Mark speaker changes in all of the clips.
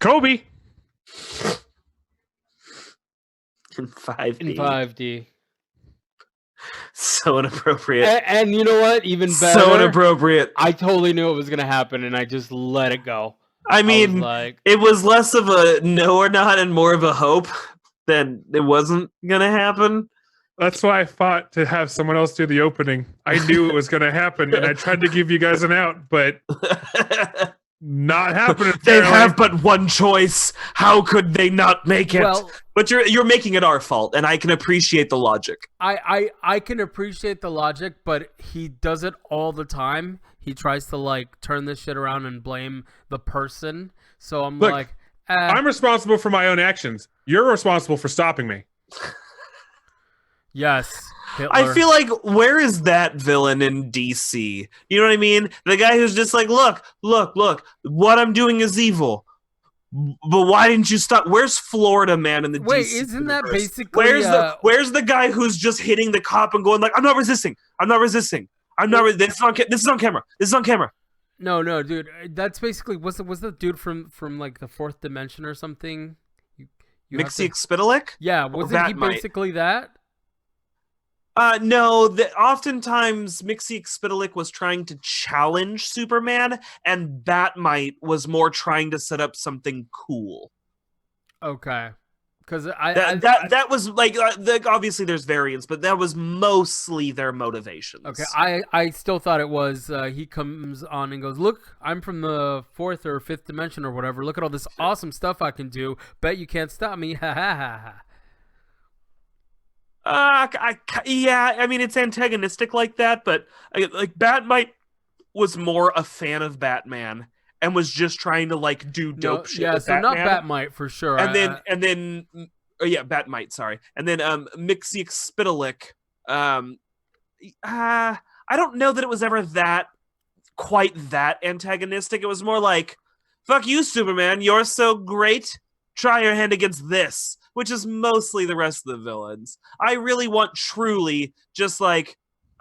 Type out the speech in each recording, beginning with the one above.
Speaker 1: Kobe.
Speaker 2: In 5D.
Speaker 3: In 5D.
Speaker 2: So inappropriate.
Speaker 3: And you know what? Even better.
Speaker 2: So inappropriate.
Speaker 3: I totally knew it was going to happen, and I just let it go.
Speaker 2: I mean, it was less of a no or not and more of a hope than it wasn't going to happen.
Speaker 1: That's why I fought to have someone else do the opening. I knew it was going to happen, and I tried to give you guys an out, but not happening.
Speaker 2: They have but one choice. How could they not make it?
Speaker 3: Well,
Speaker 2: but you're making it our fault, and I can appreciate the logic.
Speaker 3: I can appreciate the logic, but he does it all the time. He tries to turn this shit around and blame the person. So I'm
Speaker 1: I'm responsible for my own actions. You're responsible for stopping me.
Speaker 3: Yes, Hitler.
Speaker 2: I feel like, where is that villain in DC? You know what I mean? The guy who's just like, look, what I'm doing is evil. But why didn't you stop? Where's Florida Man in the
Speaker 3: Wait,
Speaker 2: DC
Speaker 3: isn't
Speaker 2: universe?
Speaker 3: that basically...
Speaker 2: Where's the guy who's just hitting the cop and going like, I'm not resisting. This is on camera.
Speaker 3: No, dude. That's basically... Was the dude from the fourth dimension or something?
Speaker 2: Mxyzptlk?
Speaker 3: Yeah, wasn't he basically that?
Speaker 2: No, oftentimes Mxyzptlk was trying to challenge Superman, and Batmite was more trying to set up something cool.
Speaker 3: Okay, because
Speaker 2: that was obviously there's variants, but that was mostly their motivations.
Speaker 3: Okay, I still thought it was he comes on and goes, look, I'm from the fourth or fifth dimension or whatever. Look at all this awesome stuff I can do. Bet you can't stop me. Ha ha ha ha.
Speaker 2: I mean, it's antagonistic like that, but Batmite was more a fan of Batman and was just trying to do dope shit.
Speaker 3: Yeah,
Speaker 2: with
Speaker 3: so
Speaker 2: Batman.
Speaker 3: not Batmite for sure.
Speaker 2: Batmite, sorry, and then Mxyzptlk. I don't know that it was ever quite that antagonistic. It was more like, fuck you, Superman, you're so great. Try your hand against this. Which is mostly the rest of the villains. I really want truly just I'm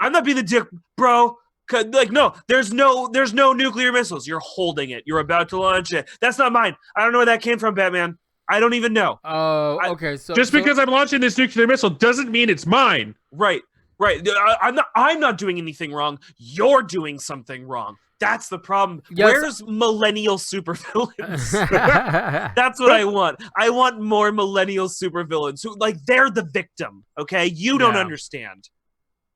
Speaker 2: not being the dick, bro. No, there's no nuclear missiles. You're holding it. You're about to launch it. That's not mine. I don't know where that came from, Batman. I don't even know.
Speaker 3: Oh, okay.
Speaker 1: Just because I'm launching this nuclear missile doesn't mean it's mine.
Speaker 2: Right. I'm not doing anything wrong. You're doing something wrong. That's the problem.
Speaker 3: Yes.
Speaker 2: Where's millennial supervillains? That's what I want. I want more millennial supervillains who they're the victim. Okay, you don't understand.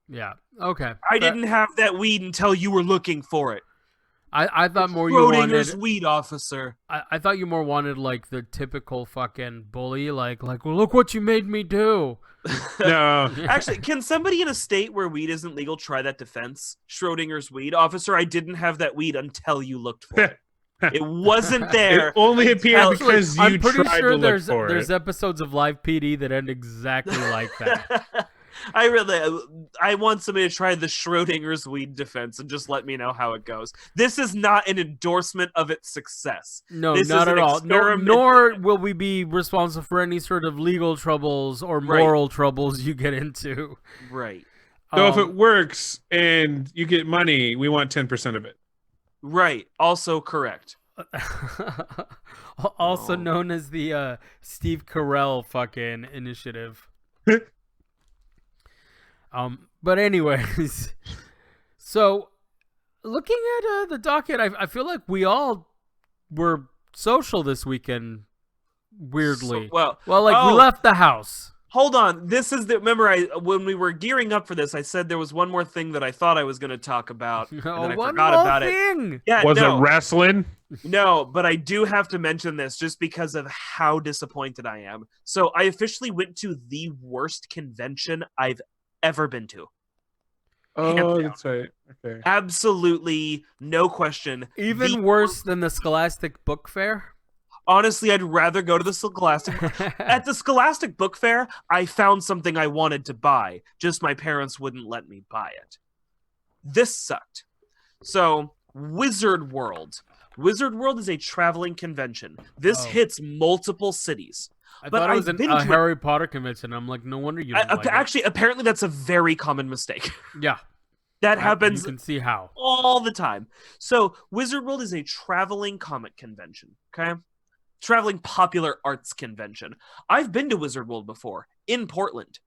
Speaker 3: Yeah. Okay.
Speaker 2: I didn't have that weed until you were looking for it.
Speaker 3: I thought more you wanted
Speaker 2: Schrodinger's weed officer.
Speaker 3: I thought you more wanted the typical fucking bully, well, look what you made me do.
Speaker 1: No.
Speaker 2: Actually, can somebody in a state where weed isn't legal try that defense? Schrodinger's weed officer, I didn't have that weed until you looked for it. It wasn't there.
Speaker 1: It only appeared because you tried to look for it.
Speaker 3: There's episodes of Live PD that end exactly like that.
Speaker 2: I want somebody to try the Schrodinger's weed defense and just let me know how it goes. This is not an endorsement of its success.
Speaker 3: No,
Speaker 2: this
Speaker 3: not
Speaker 2: is
Speaker 3: at all. Nor will we be responsible for any sort of legal troubles or moral troubles you get into.
Speaker 2: Right.
Speaker 1: So if it works and you get money, we want 10% of it.
Speaker 2: Right. Also correct.
Speaker 3: Also known as the Steve Carell fucking initiative. But anyways, so looking at the docket, I feel like we all were social this weekend. Weirdly, we left the house.
Speaker 2: Hold on, remember when we were gearing up for this, I said there was one more thing that I thought I was going to talk about, and then I forgot about it. Yeah,
Speaker 1: was it wrestling?
Speaker 2: No, but I do have to mention this just because of how disappointed I am. So I officially went to the worst convention I've ever been to.
Speaker 1: Oh, that's right. Okay.
Speaker 2: Absolutely, no question.
Speaker 3: Even worse than the Scholastic Book Fair?
Speaker 2: Honestly, I'd rather go to the Scholastic. At the Scholastic Book Fair, I found something I wanted to buy. Just my parents wouldn't let me buy it. This sucked. So, Wizard World. Wizard World is a traveling convention. This hits multiple cities.
Speaker 3: I thought it was a Harry Potter convention. I'm like, no wonder you didn't
Speaker 2: actually, apparently that's a very common mistake.
Speaker 3: Yeah.
Speaker 2: That happens.
Speaker 3: You can see how.
Speaker 2: All the time. So, Wizard World is a traveling comic convention, okay? traveling popular arts convention. I've been to Wizard World before in Portland.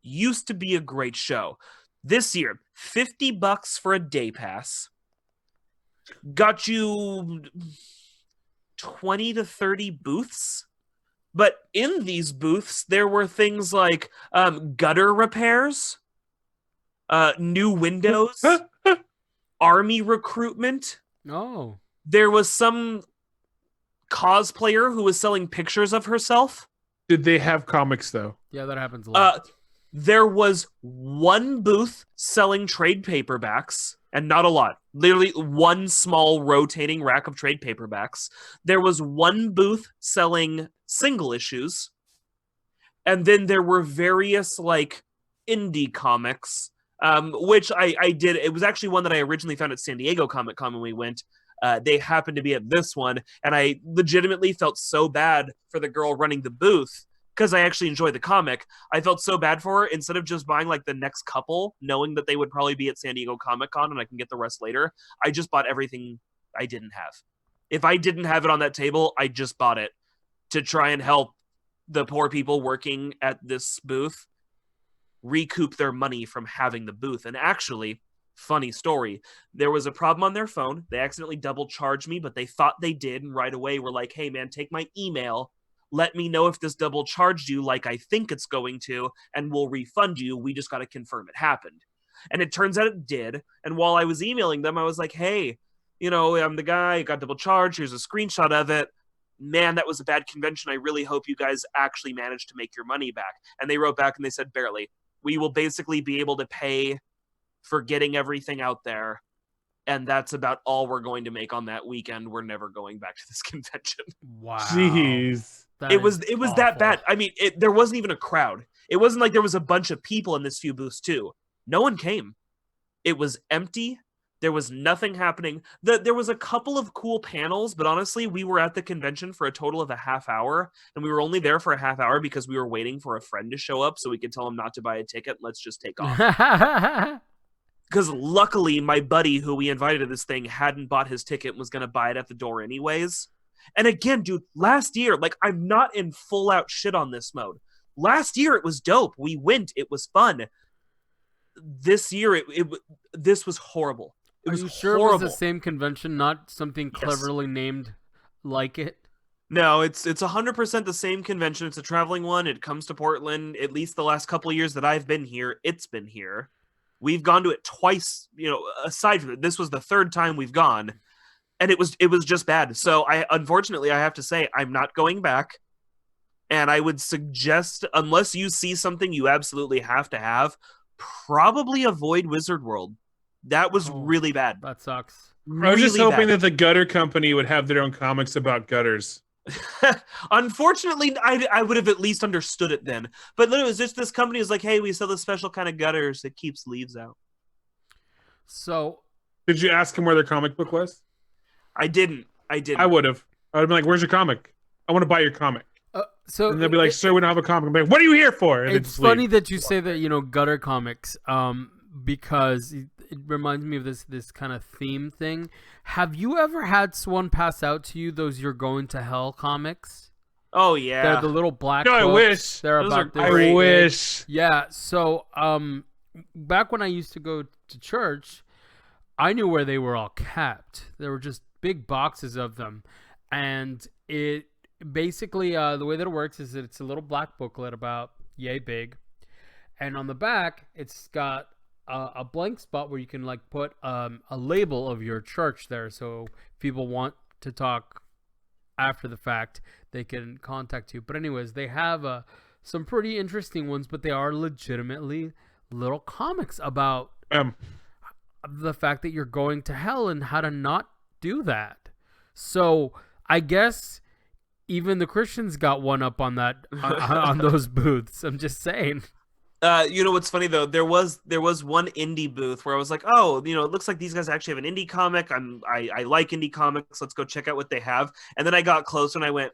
Speaker 2: Used to be a great show. This year, $50 for a day pass. Got you 20 to 30 booths. But in these booths, there were things like gutter repairs, new windows, army recruitment.
Speaker 3: Oh.
Speaker 2: There was some cosplayer who was selling pictures of herself.
Speaker 1: Did they have comics, though?
Speaker 3: Yeah, that happens a lot.
Speaker 2: There was one booth selling trade paperbacks, and not a lot. Literally one small rotating rack of trade paperbacks. There was one booth selling single issues. And then there were various, like, indie comics, which I did. It was actually one that I originally found at San Diego Comic-Con when we went. They happened to be at this one, and I legitimately felt so bad for the girl running the booth because I actually enjoy the comic. I felt so bad for her. Instead of just buying like the next couple, knowing that they would probably be at San Diego Comic-Con and I can get the rest later, I just bought everything I didn't have. If I didn't have it on that table, I just bought it to try and help the poor people working at this booth recoup their money from having the booth. And actually, funny story, there was a problem on their phone. They accidentally double charged me, but they thought they did, and right away were like, hey man, take my email, let me know if this double charged you like I think it's going to, and we'll refund you. We just got to confirm it happened. And it turns out it did. And while I was emailing them, I was like, hey, you know, I'm the guy, got double charged, here's a screenshot of it. Man, that was a bad convention. I really hope you guys actually managed to make your money back. And they wrote back and they said, barely. We will basically be able to pay for getting everything out there, and that's about all we're going to make on that weekend. We're never going back to this convention.
Speaker 3: Wow.
Speaker 1: Jeez.
Speaker 2: It was that bad. I mean, there wasn't even a crowd. It wasn't like there was a bunch of people in this few booths too. No one came. It was empty. There was nothing happening. There was a couple of cool panels, but honestly, we were at the convention for a total of a half hour, and we were only there for a half hour because we were waiting for a friend to show up so we could tell him not to buy a ticket. Let's just take off. Because luckily, my buddy who we invited to this thing hadn't bought his ticket and was going to buy it at the door anyways. And again, dude, last year, like, I'm not in full out shit on this mode. Last year, it was dope. We went. It was fun. This year, this was horrible. It was
Speaker 3: Are you sure
Speaker 2: horrible.
Speaker 3: it was the same convention, not something cleverly named like it?
Speaker 2: No, it's 100% the same convention. It's a traveling one. It comes to Portland. At least the last couple of years that I've been here, it's been here. We've gone to it twice, you know, aside from it. This was the third time we've gone, and it was just bad. So unfortunately, I have to say, I'm not going back. And I would suggest, unless you see something you absolutely have to have, probably avoid Wizard World. That was really bad.
Speaker 3: That sucks.
Speaker 1: I was just
Speaker 2: Really
Speaker 1: hoping
Speaker 2: bad.
Speaker 1: that the gutter company would have their own comics about gutters.
Speaker 2: Unfortunately, I would have at least understood it then. But literally, it's just this company is like, hey, we sell this special kind of gutters that keeps leaves out.
Speaker 3: So,
Speaker 1: Did you ask them where their comic book was?
Speaker 2: I didn't.
Speaker 1: I would have. I would have been like, where's your comic? I want to buy your comic. And they'll be like, sir, we don't have a comic. I'm like, what are you here for? And
Speaker 3: it's funny that you say that, you know, gutter comics, because it reminds me of this kind of theme thing. Have you ever had someone pass out to you those You're Going to Hell comics?
Speaker 2: Oh, yeah.
Speaker 3: They're the little black
Speaker 1: No, I
Speaker 3: books.
Speaker 1: wish.
Speaker 3: They're
Speaker 2: Those
Speaker 3: about
Speaker 2: are
Speaker 3: this
Speaker 2: great.
Speaker 1: I
Speaker 3: big.
Speaker 1: wish.
Speaker 3: Yeah, so back when I used to go to church, I knew where they were all kept. There were just big boxes of them. And it basically, the way that it works is that it's a little black booklet about yay big. And on the back, it's got a blank spot where you can like put a label of your church there. So if people want to talk after the fact, they can contact you. But anyways, they have some pretty interesting ones, but they are legitimately little comics about the fact that you're going to hell and how to not do that. So I guess even the Christians got one up on that on those booths. I'm just saying.
Speaker 2: You know what's funny though? There was one indie booth where I was like, oh, you know, it looks like these guys actually have an indie comic. I like indie comics. Let's go check out what they have. And then I got closer and I went,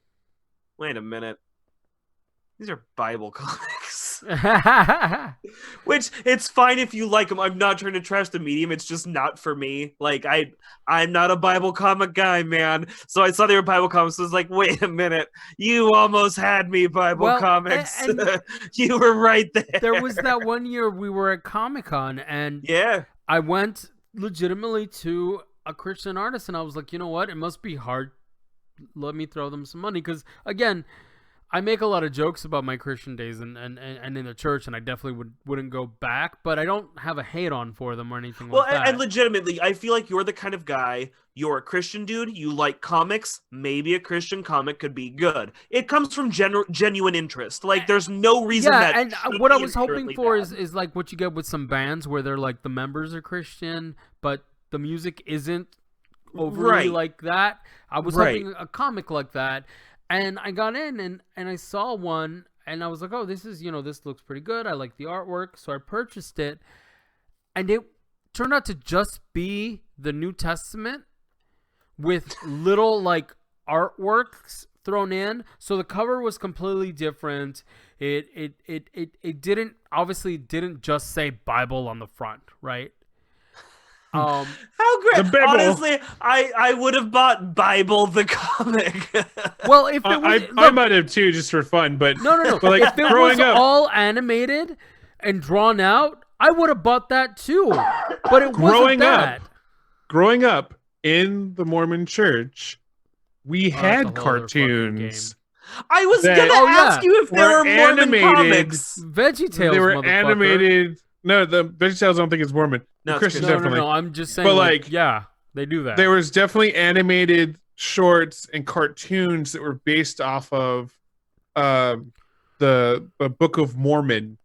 Speaker 2: wait a minute, these are Bible comics. comics. Which, it's fine if you like them. I'm not trying to trash the medium. It's just not for me. Like, I'm not a Bible comic guy, man. So I saw they were Bible comics. I was like, wait a minute. You almost had me, Bible comics. And you were right there.
Speaker 3: There was that one year we were at Comic-Con, and I went legitimately to a Christian artist, and I was like, you know what? It must be hard. Let me throw them some money. Because, again, I make a lot of jokes about my Christian days and in the church, and I definitely wouldn't go back, but I don't have a hate on for them or anything like that.
Speaker 2: And legitimately, I feel like you're the kind of guy, you're a Christian dude, you like comics, maybe a Christian comic could be good. It comes from genuine interest. Like, there's no reason that...
Speaker 3: and what I was hoping for is like what you get with some bands where they're like, the members are Christian, but the music isn't overly like that. I was hoping a comic like that. And I got in and I saw one and I was like, oh, this is, this looks pretty good. I like the artwork. So I purchased it. And it turned out to just be the New Testament with little like artworks thrown in. So the cover was completely different. It didn't just say Bible on the front, right?
Speaker 2: How great! Honestly, I would have bought Bible the comic.
Speaker 3: Well, if it was,
Speaker 1: I might have too, just for fun. But
Speaker 3: no. But like, if it was all animated and drawn out, I would have bought that too. But it wasn't that.
Speaker 1: Growing up in the Mormon Church, we had cartoons.
Speaker 2: I was gonna ask you if there were Mormon comics.
Speaker 3: VeggieTales.
Speaker 1: They were animated. No, the VeggieTales I don't think it's Mormon.
Speaker 2: No,
Speaker 1: Christians definitely.
Speaker 3: No, I'm just saying.
Speaker 1: But like,
Speaker 3: they do that.
Speaker 1: There was definitely animated shorts and cartoons that were based off of the Book of Mormon.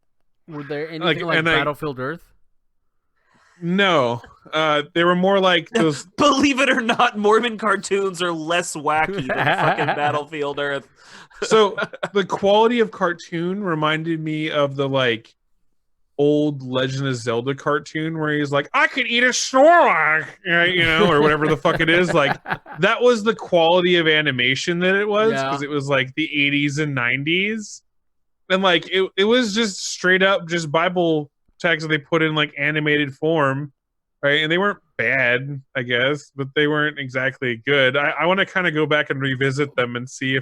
Speaker 3: Were there anything like Battlefield Earth?
Speaker 1: No, they were more like those.
Speaker 2: Believe it or not, Mormon cartoons are less wacky than fucking Battlefield Earth.
Speaker 1: So the quality of cartoon reminded me of the like old Legend of Zelda cartoon where he's like, I could eat a Snorlax, or whatever the fuck it is. Like, that was the quality of animation that it was, because it was like the 80s and 90s. And like, it was just straight up just Bible text that they put in like animated form, right? And they weren't bad, I guess, but they weren't exactly good. I want to kind of go back and revisit them and see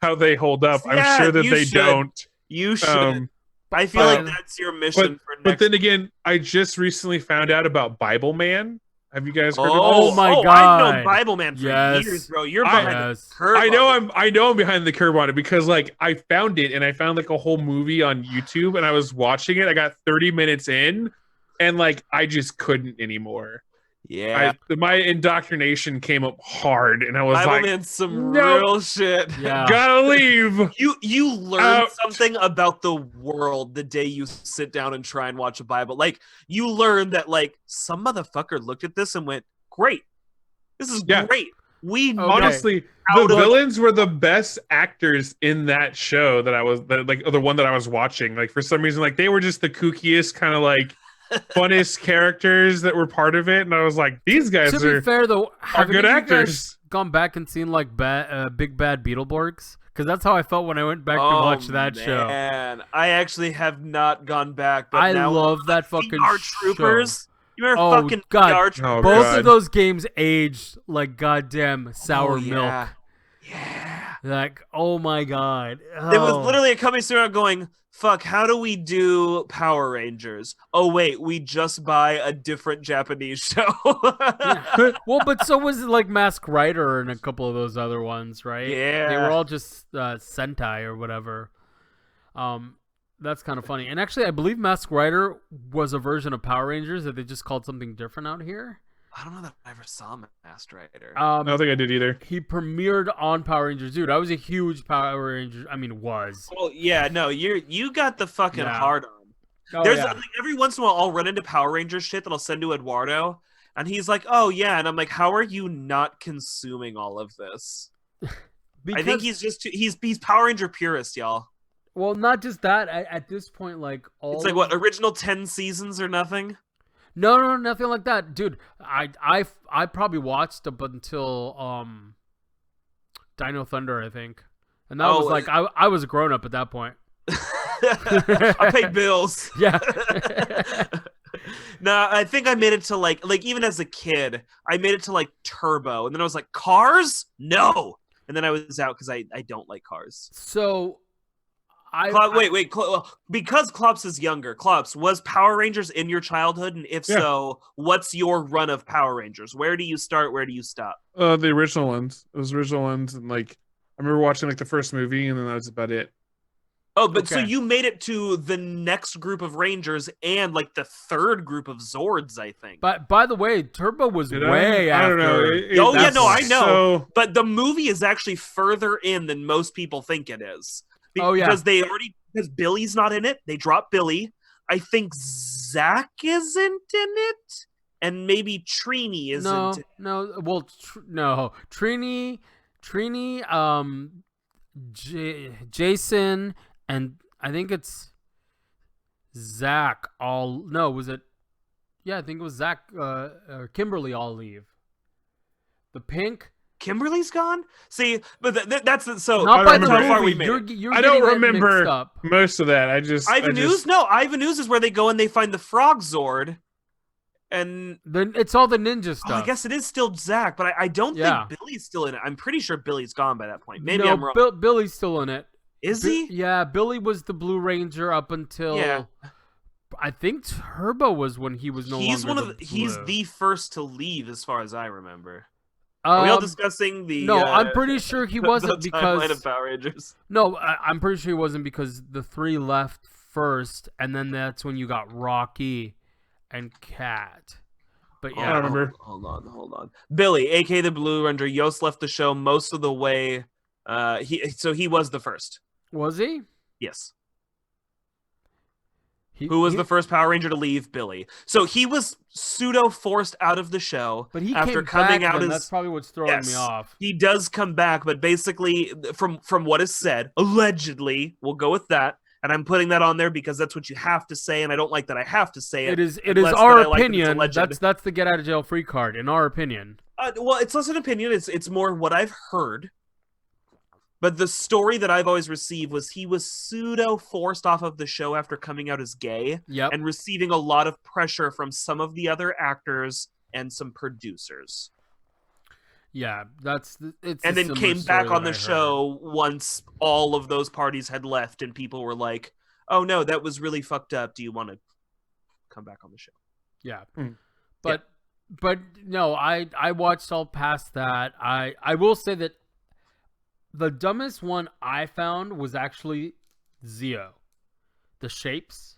Speaker 1: how they hold up. I'm sure that they don't.
Speaker 2: You should. I feel like that's your mission for next.
Speaker 1: But then again, I just recently found out about Bible Man. Have you guys heard of this?
Speaker 3: Oh my god!
Speaker 2: I've known Bible Man for years, bro. You're behind the curve.
Speaker 1: I know I'm behind the curve on it, because like I found it and I found like a whole movie on YouTube and I was watching it. I got 30 minutes in and like I just couldn't anymore.
Speaker 2: Yeah,
Speaker 1: my indoctrination came up hard, and I was
Speaker 2: Bible
Speaker 1: like,
Speaker 2: Man's some real shit.
Speaker 3: Yeah.
Speaker 1: Gotta leave.
Speaker 2: You learn something about the world the day you sit down and try and watch a Bible. Like, you learn that like some motherfucker looked at this and went, "Great, this is great."
Speaker 1: Honestly, the villains were the best actors in that show the one that I was watching. Like, for some reason, like they were just the kookiest kind of like funnest characters that were part of it, and I was like, these guys
Speaker 3: to be fair though,
Speaker 1: are good actors.
Speaker 3: Gone back and seen like Big Bad Beetleborgs, because that's how I felt when I went back to watch that show.
Speaker 2: Man, I actually have not gone back. But
Speaker 3: I love that fucking
Speaker 2: VR Troopers. You remember fucking
Speaker 3: God.
Speaker 2: VR Troopers?
Speaker 3: Both of those games aged like goddamn sour milk.
Speaker 2: Yeah.
Speaker 3: Like, oh my god.
Speaker 2: It was literally a company sitting around going, fuck, how do we do Power Rangers? Oh, wait, we just buy a different Japanese show.
Speaker 3: Well, but so was it like Mask Rider and a couple of those other ones, right?
Speaker 2: Yeah.
Speaker 3: They were all just Sentai or whatever. That's kind of funny. And actually, I believe Mask Rider was a version of Power Rangers that they just called something different out here.
Speaker 2: I don't know that I ever saw Mask Rider.
Speaker 1: I don't think I did either.
Speaker 3: He premiered on Power Rangers. Dude, I was a huge Power Rangers. I mean, was.
Speaker 2: Well, yeah, no, you got the fucking hard on.
Speaker 3: Oh,
Speaker 2: There's like, every once in a while I'll run into Power Rangers shit that I'll send to Eduardo, and he's like, "Oh yeah," and I'm like, "How are you not consuming all of this?" I think he's just he's Power Ranger purist, y'all.
Speaker 3: Well, not just that. At this point, like
Speaker 2: it's like what, original 10 seasons or nothing.
Speaker 3: No, nothing like that, dude. I probably watched up until Dino Thunder, I think, and that was like I was a grown up at that point.
Speaker 2: I pay bills.
Speaker 3: Yeah.
Speaker 2: No, I think I made it to like even as a kid, I made it to like Turbo, and then I was like, Cars? No. And then I was out because I don't like Cars.
Speaker 3: So
Speaker 2: because Klops is younger. Klops, was Power Rangers in your childhood? And if so, what's your run of Power Rangers? Where do you start? Where do you stop?
Speaker 1: The original ones. Those original ones, and like I remember watching like the first movie, and then that was about it.
Speaker 2: Oh, but so you made it to the next group of Rangers and like the third group of Zords, I think.
Speaker 3: But by the way, Turbo was way after.
Speaker 1: I don't know.
Speaker 2: I know. But the movie is actually further in than most people think it is. Because because Billy's not in it. They dropped Billy. I think Zach isn't in it, and maybe Trini isn't.
Speaker 3: No. Well, no. Trini, Jason, and I think it's Zach. Was it? Yeah, I think it was Zach. Kimberly all leave. The Pink.
Speaker 2: Kimberly's gone. See, but that's so.
Speaker 3: Not by the movie.
Speaker 2: How far we made it.
Speaker 1: I don't remember most of that.
Speaker 2: Ivan Ooze is where they go and they find the Frog Zord, and
Speaker 3: then it's all the ninja stuff.
Speaker 2: I guess it is still Zach, but I don't think Billy's still in it. I'm pretty sure Billy's gone by that point. Maybe I'm wrong.
Speaker 3: Billy's still in it.
Speaker 2: Is he?
Speaker 3: Yeah, Billy was the Blue Ranger up until. Yeah. I think Turbo was when he was
Speaker 2: He's the first to leave, as far as I remember. Are we all discussing the?
Speaker 3: No, I'm pretty sure he wasn't because
Speaker 2: timeline of Power Rangers.
Speaker 3: No, I'm pretty sure he wasn't because the three left first, and then that's when you got Rocky and Cat. But yeah,
Speaker 1: I remember.
Speaker 2: Hold on. Billy, aka the Blue Ranger, Yost left the show most of the way. He was the first.
Speaker 3: Was he?
Speaker 2: Yes. Who was the first Power Ranger to leave? Billy. So he was pseudo forced out of the show,
Speaker 3: but he
Speaker 2: after
Speaker 3: came
Speaker 2: coming
Speaker 3: back
Speaker 2: out.
Speaker 3: That's probably what's throwing me off.
Speaker 2: He does come back, but basically, from what is said, allegedly, we'll go with that. And I'm putting that on there because that's what you have to say, and I don't like that I have to say it.
Speaker 3: It is our opinion. That's the get out of jail free card. In our opinion.
Speaker 2: Well, it's less an opinion. It's more what I've heard. But the story that I've always received was he was pseudo forced off of the show after coming out as gay, and receiving a lot of pressure from some of the other actors and some producers.
Speaker 3: Yeah, it's
Speaker 2: and then came back on the show once all of those parties had left, and people were like, "Oh no, that was really fucked up. Do you want to come back on the show?"
Speaker 3: Yeah, but no, I watched all past that. I will say that the dumbest one I found was actually Zeo. The shapes,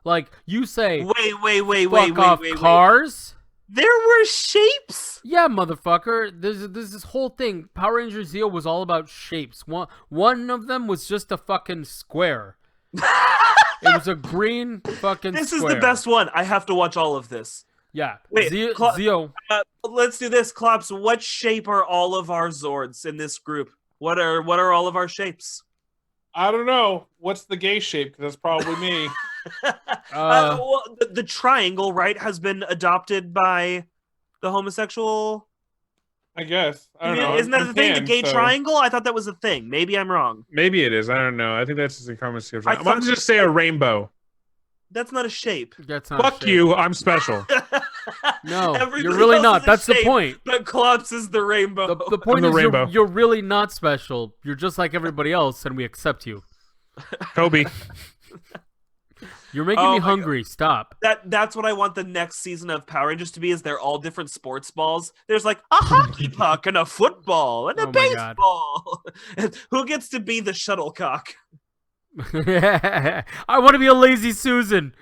Speaker 3: like you say.
Speaker 2: Wait,
Speaker 3: Cars.
Speaker 2: There were shapes?
Speaker 3: Yeah, motherfucker. There's this whole thing. Power Ranger Zeo was all about shapes. One of them was just a fucking square. It was a green fucking
Speaker 2: This
Speaker 3: square.
Speaker 2: is the best one. I have to watch all of this.
Speaker 3: Yeah.
Speaker 2: Wait,
Speaker 3: Zeo.
Speaker 2: Let's do this, Klops. What shape are all of our Zords in this group? What are all of our shapes?
Speaker 1: I don't know. What's the gay shape? Because that's probably me.
Speaker 2: Well, the triangle, right, has been adopted by the homosexual.
Speaker 1: I guess. I don't know.
Speaker 2: Isn't that the thing? The gay triangle? I thought that was a thing. Maybe I'm wrong.
Speaker 1: Maybe it is. I don't know. I think that's just a common description. I'm going to just say a rainbow.
Speaker 2: That's not a shape.
Speaker 3: That's not
Speaker 1: Fuck you. I'm special.
Speaker 3: No, you're really not. That's the point.
Speaker 2: But Klops is the rainbow.
Speaker 3: The point is you're really not special. You're just like everybody else, and we accept you.
Speaker 1: Kobe.
Speaker 3: You're making me hungry. God. Stop.
Speaker 2: That's what I want the next season of Power Rangers to be. Is they're all different sports balls. There's like a hockey puck and a football and a baseball. Who gets to be the shuttlecock?
Speaker 3: I want to be a lazy Susan.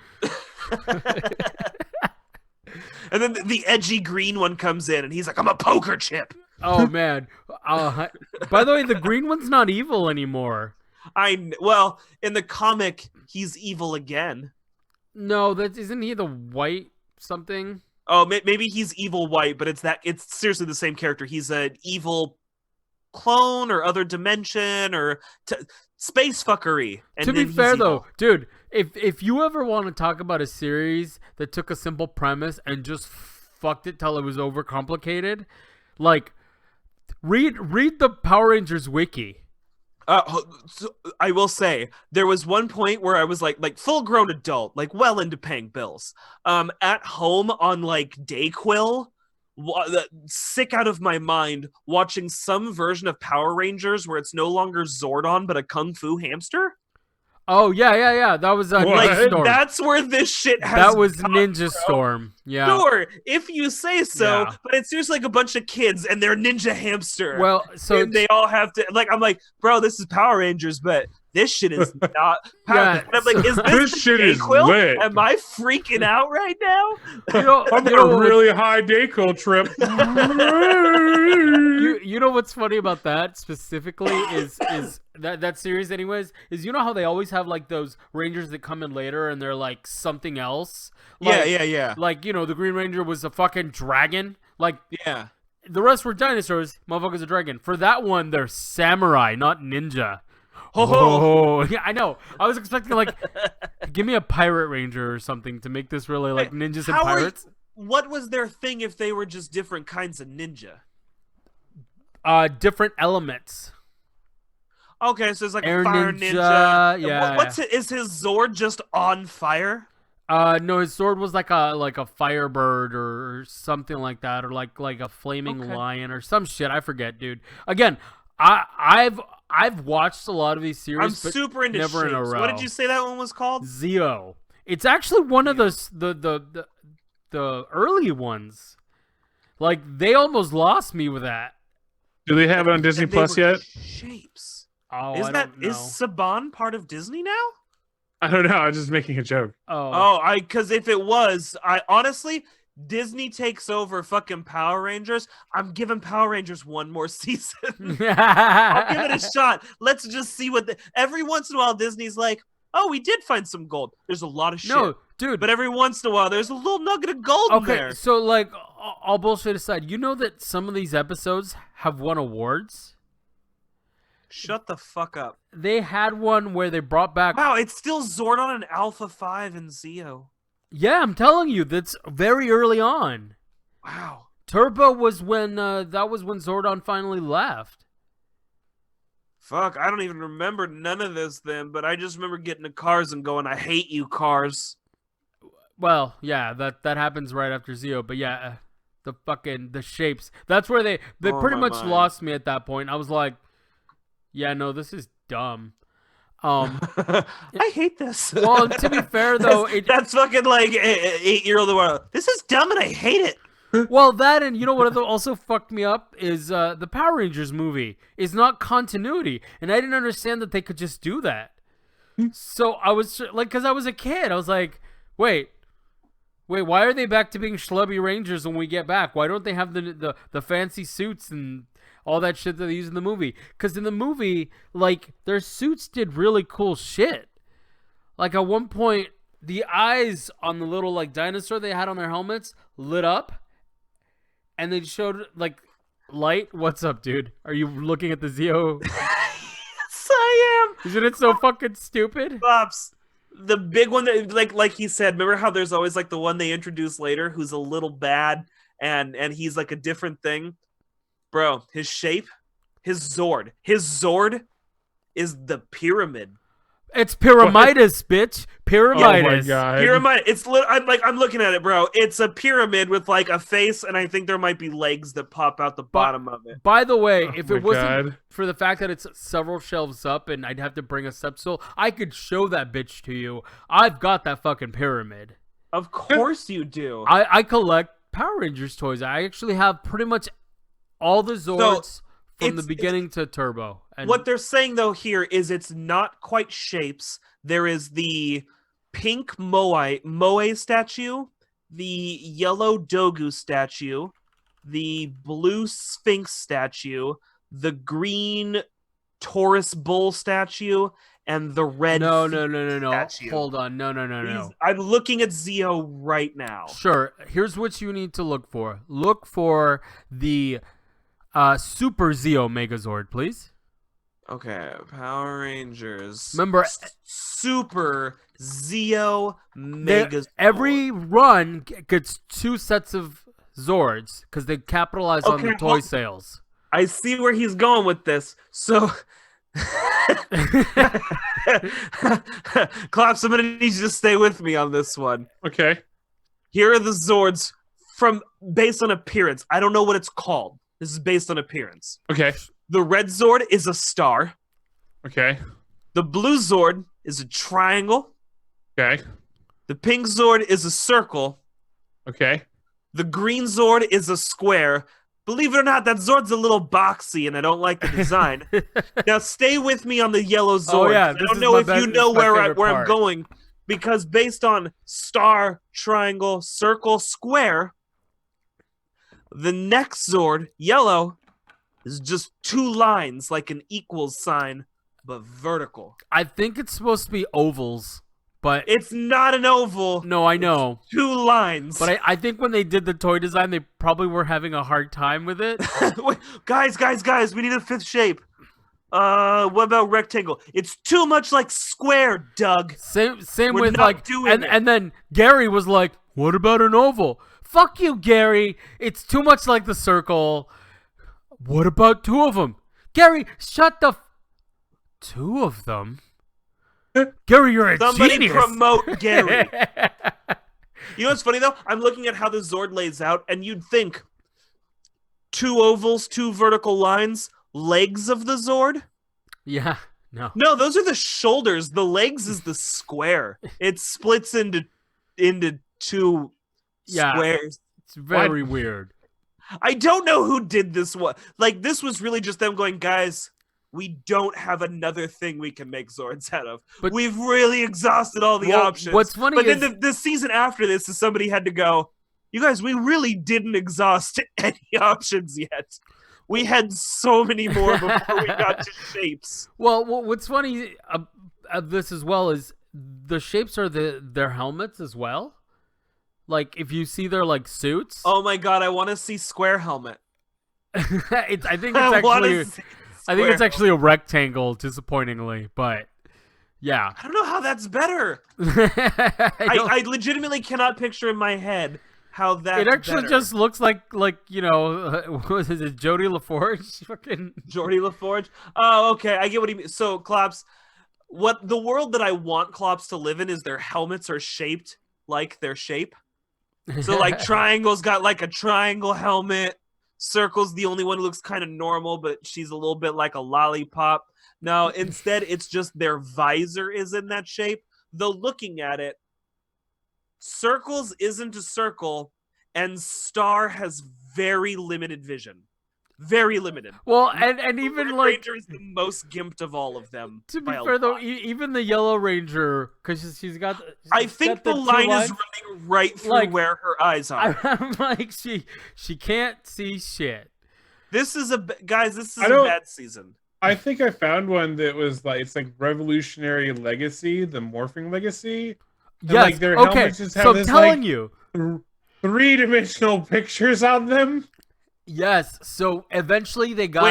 Speaker 2: And then the edgy green one comes in, and he's like, "I'm a poker chip."
Speaker 3: Oh man! By the way, the green one's not evil anymore.
Speaker 2: Well, in the comic, he's evil again.
Speaker 3: No, isn't he the white something?
Speaker 2: Oh, maybe he's evil white, but it's seriously the same character. He's an evil clone or other dimension or space fuckery. And
Speaker 3: to be fair, though, dude, if you ever want to talk about a series that took a simple premise and just fucked it till it was overcomplicated, like read the Power Rangers wiki.
Speaker 2: So I will say there was one point where I was like full grown adult, like well into paying bills, at home on like Dayquil, sick out of my mind, watching some version of Power Rangers where it's no longer Zordon but a kung fu hamster.
Speaker 3: Oh yeah. That was Ninja Storm.
Speaker 2: That's where this shit has.
Speaker 3: That was Ninja Storm. Yeah.
Speaker 2: Sure, if you say so. Yeah. But it's just like a bunch of kids and they're Ninja Hamster.
Speaker 3: Well, so
Speaker 2: and they all have to like. I'm like, bro, this is Power Rangers, but this shit is not.
Speaker 3: Yeah,
Speaker 2: I'm like, is this
Speaker 1: shit is lit?
Speaker 2: Am I freaking out right now?
Speaker 3: I'm
Speaker 1: on a really high Dayquil trip.
Speaker 3: You know what's funny about that specifically is that series anyways is you know how they always have like those Rangers that come in later and they're like something else. Like,
Speaker 2: yeah.
Speaker 3: Like the Green Ranger was a fucking dragon. Like
Speaker 2: yeah.
Speaker 3: The rest were dinosaurs. Motherfuckers a dragon. For that one, they're samurai, not ninja. Oh, yeah, I know. I was expecting like, give me a pirate ranger or something to make this really like ninjas and pirates.
Speaker 2: What was their thing if they were just different kinds of ninja?
Speaker 3: Different elements.
Speaker 2: Okay, so it's like
Speaker 3: Air
Speaker 2: a fire
Speaker 3: ninja.
Speaker 2: Yeah. Is his Zord just on fire?
Speaker 3: No, his sword was like a firebird or something like that, or like a flaming lion or some shit. I forget, dude. Again, I've watched a lot of these series.
Speaker 2: I'm super into
Speaker 3: never
Speaker 2: shapes.
Speaker 3: in a row.
Speaker 2: What did you say that one was called?
Speaker 3: Zeo. It's actually one of the early ones. Like they almost lost me with that.
Speaker 1: Do they have it on Disney Plus yet?
Speaker 2: Shapes.
Speaker 3: Oh,
Speaker 2: is
Speaker 3: I don't know.
Speaker 2: Is Saban part of Disney now?
Speaker 1: I don't know. I'm just making a joke.
Speaker 2: Because if it was, I honestly, Disney takes over fucking Power Rangers. I'm giving Power Rangers one more season. I'll give it a shot. Let's just see what. Every once in a while, Disney's like, "Oh, we did find some gold." There's a lot of shit.
Speaker 3: No, dude.
Speaker 2: But every once in a while, there's a little nugget of gold in there.
Speaker 3: Okay, so like, all bullshit aside, you know that some of these episodes have won awards.
Speaker 2: Shut the fuck up.
Speaker 3: They had one where they brought back.
Speaker 2: Wow, it's still Zordon and Alpha 5 and Zeo.
Speaker 3: Yeah, I'm telling you, that's very early on.
Speaker 2: Wow.
Speaker 3: Turbo was when Zordon finally left.
Speaker 2: Fuck, I don't even remember none of this then, but I just remember getting to Cars and going, I hate you, Cars.
Speaker 3: Well, yeah, that happens right after Zeo, but yeah, the shapes. That's where they pretty much lost me at that point. I was like, yeah, no, this is dumb.
Speaker 2: I hate this.
Speaker 3: Well, to be fair though,
Speaker 2: that's fucking like 8-year-old world. This is dumb and I hate it.
Speaker 3: Well, that and you know what also fucked me up is the Power Rangers movie is not continuity, and I didn't understand that they could just do that. So I was like, because I was a kid, I was like, wait, why are they back to being schlubby Rangers when we get back? Why don't they have the fancy suits and all that shit that they use in the movie? Because in the movie, like, their suits did really cool shit. Like, at one point, the eyes on the little, like, dinosaur they had on their helmets lit up. And they showed, like, light. What's up, dude? Are you looking at the Zeo?
Speaker 2: Yes, I am.
Speaker 3: Isn't it so fucking stupid?
Speaker 2: Pops. The big one that, like he said, remember how there's always, like, the one they introduce later who's a little bad and he's, like, a different thing? Bro, his shape, his Zord is the pyramid.
Speaker 3: It's Pyramidas, bitch. Pyramidas.
Speaker 1: Oh my God.
Speaker 2: Pyramid. I'm looking at it, bro. It's a pyramid with like a face, and I think there might be legs that pop out the bottom of it.
Speaker 3: By the way, if it wasn't for the fact that it's several shelves up, and I'd have to bring a step stool, I could show that bitch to you. I've got that fucking pyramid.
Speaker 2: Of course you do.
Speaker 3: I collect Power Rangers toys. I actually have pretty much all the Zords from the beginning to Turbo. And
Speaker 2: what they're saying, though, here is it's not quite shapes. There is the pink Moe statue, the yellow Dogu statue, the blue Sphinx statue, the green Taurus Bull statue, and the red
Speaker 3: No.
Speaker 2: statue.
Speaker 3: Hold on. No.
Speaker 2: I'm looking at Zeo right now.
Speaker 3: Sure. Here's what you need to look for. Look for the Super Zeo Megazord, please.
Speaker 2: Okay, Power Rangers.
Speaker 3: Remember,
Speaker 2: Super Zeo Megazord.
Speaker 3: Every run gets 2 sets of Zords because they capitalize on the toy sales.
Speaker 2: I see where he's going with this. So Claps, I'm gonna need you to stay with me on this one.
Speaker 1: Okay.
Speaker 2: Here are the Zords based on appearance. I don't know what it's called. This is based on appearance.
Speaker 1: Okay.
Speaker 2: The red Zord is a star.
Speaker 1: Okay.
Speaker 2: The blue Zord is a triangle.
Speaker 1: Okay.
Speaker 2: The pink Zord is a circle.
Speaker 1: Okay.
Speaker 2: The green Zord is a square. Believe it or not, that Zord's a little boxy, and I don't like the design. Now, stay with me on the yellow Zord.
Speaker 3: Oh, yeah,
Speaker 2: I don't know if you know where I'm going, because based on star, triangle, circle, square, the next Zord, yellow, is just two lines like an equals sign, but vertical.
Speaker 3: I think it's supposed to be ovals, but
Speaker 2: It's not an oval.
Speaker 3: no, I know.
Speaker 2: It's two lines.
Speaker 3: But I think when they did the toy design, they probably were having a hard time with it.
Speaker 2: Wait, guys, we need a fifth shape. What about rectangle? It's too much like square, Doug.
Speaker 3: Same
Speaker 2: We're
Speaker 3: with
Speaker 2: not
Speaker 3: like,
Speaker 2: doing it.
Speaker 3: and then Gary was like, "What about an oval?" Fuck you, Gary. It's too much like the circle. What about two of them? Gary, shut the. Two of them. Gary, you're a
Speaker 2: Somebody
Speaker 3: genius.
Speaker 2: promote Gary. You know what's funny though? I'm looking at how the Zord lays out, and you'd think two ovals, two vertical lines, legs of the Zord.
Speaker 3: Yeah, no.
Speaker 2: No, those are the shoulders. The legs is the square. It splits into two squares.
Speaker 3: It's very weird.
Speaker 2: I don't know who did this one. Like, this was really just them going, guys, we don't have another thing we can make Zords out of.
Speaker 3: But
Speaker 2: we've really exhausted all the options.
Speaker 3: What's funny
Speaker 2: but
Speaker 3: is
Speaker 2: then the season after this is somebody had to go, you guys, we really didn't exhaust any options yet. We had so many more before we got to shapes.
Speaker 3: Well, what's funny of this as well is the shapes are their helmets as well. Like, if you see their, like, suits.
Speaker 2: Oh my god, I want to see square helmet.
Speaker 3: I think it's actually a rectangle, disappointingly, but yeah.
Speaker 2: I don't know how that's better. I legitimately cannot picture in my head how that's
Speaker 3: It actually
Speaker 2: better.
Speaker 3: just looks like you know, what is it, Jodie LaForge? Fucking
Speaker 2: Geordie LaForge. Oh, okay, I get what he means. So, Klops, what the world that I want Klops to live in is their helmets are shaped like their shape. So, like, Triangle's got, like, a triangle helmet. Circle's the only one who looks kind of normal, but she's a little bit like a lollipop. No, instead, it's just their visor is in that shape. Though, looking at it, Circles isn't a circle, and Star has very limited vision. Very limited.
Speaker 3: Well, and even
Speaker 2: Red
Speaker 3: like
Speaker 2: Ranger is the most gimped of all of them.
Speaker 3: to be fair though, even the Yellow Ranger, because she's got.
Speaker 2: I think the line is running right through
Speaker 3: like,
Speaker 2: where her eyes are.
Speaker 3: I'm like she can't see shit.
Speaker 2: This is guys. This is a bad season.
Speaker 1: I think I found one that was like it's like Revolutionary Legacy, the Morphing Legacy. And,
Speaker 3: yes.
Speaker 1: Like, their
Speaker 3: okay.
Speaker 1: helmets just have
Speaker 3: So I'm
Speaker 1: this,
Speaker 3: telling
Speaker 1: like,
Speaker 3: you.
Speaker 1: Three-dimensional pictures on them.
Speaker 3: Yes. So eventually they got.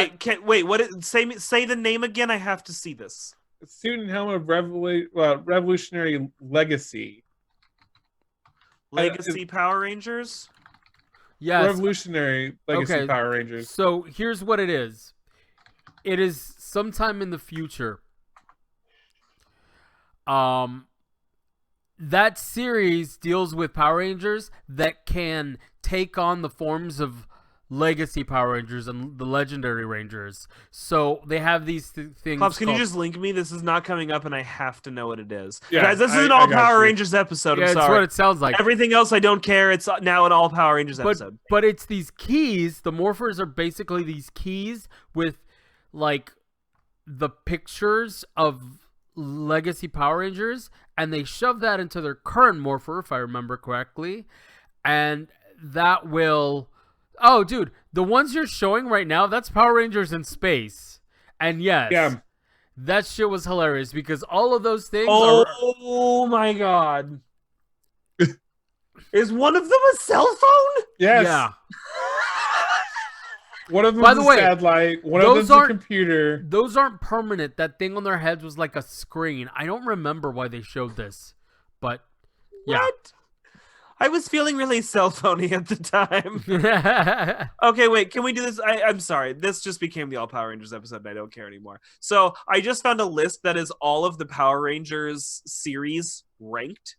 Speaker 2: Wait. What? Say the name again. I have to see this.
Speaker 1: Student helmet Revolutionary Legacy.
Speaker 2: Legacy Power Rangers.
Speaker 3: Yes.
Speaker 1: Revolutionary Legacy Power Rangers.
Speaker 3: So here's what it is. It is sometime in the future. That series deals with Power Rangers that can take on the forms of Legacy Power Rangers and the Legendary Rangers. So they have these things.
Speaker 2: Pops, can you just link me? This is not coming up, and I have to know what it is.
Speaker 1: Yeah,
Speaker 2: guys, this is an All Power Rangers episode. I'm
Speaker 3: yeah,
Speaker 2: sorry.
Speaker 3: it's what it sounds like.
Speaker 2: Everything else I don't care. It's now an All Power Rangers episode.
Speaker 3: But it's these keys. The morphers are basically these keys with like the pictures of Legacy Power Rangers, and they shove that into their current morpher, if I remember correctly, and that will. Oh, dude, the ones you're showing right now, that's Power Rangers in space. And yes, that shit was hilarious because all of those things are...
Speaker 2: Oh my god. Is one of them a cell phone?
Speaker 1: Yes.
Speaker 3: Yeah.
Speaker 1: One of them
Speaker 3: By
Speaker 1: is
Speaker 3: the
Speaker 1: a
Speaker 3: way,
Speaker 1: satellite. One of them's a computer.
Speaker 3: Those aren't permanent. That thing on their heads was like a screen. I don't remember why they showed this, but yeah.
Speaker 2: What? I was feeling really cell phony at the time. Okay, wait, can we do this? I'm sorry. This just became the All Power Rangers episode and I don't care anymore. So I just found a list that is all of the Power Rangers series ranked.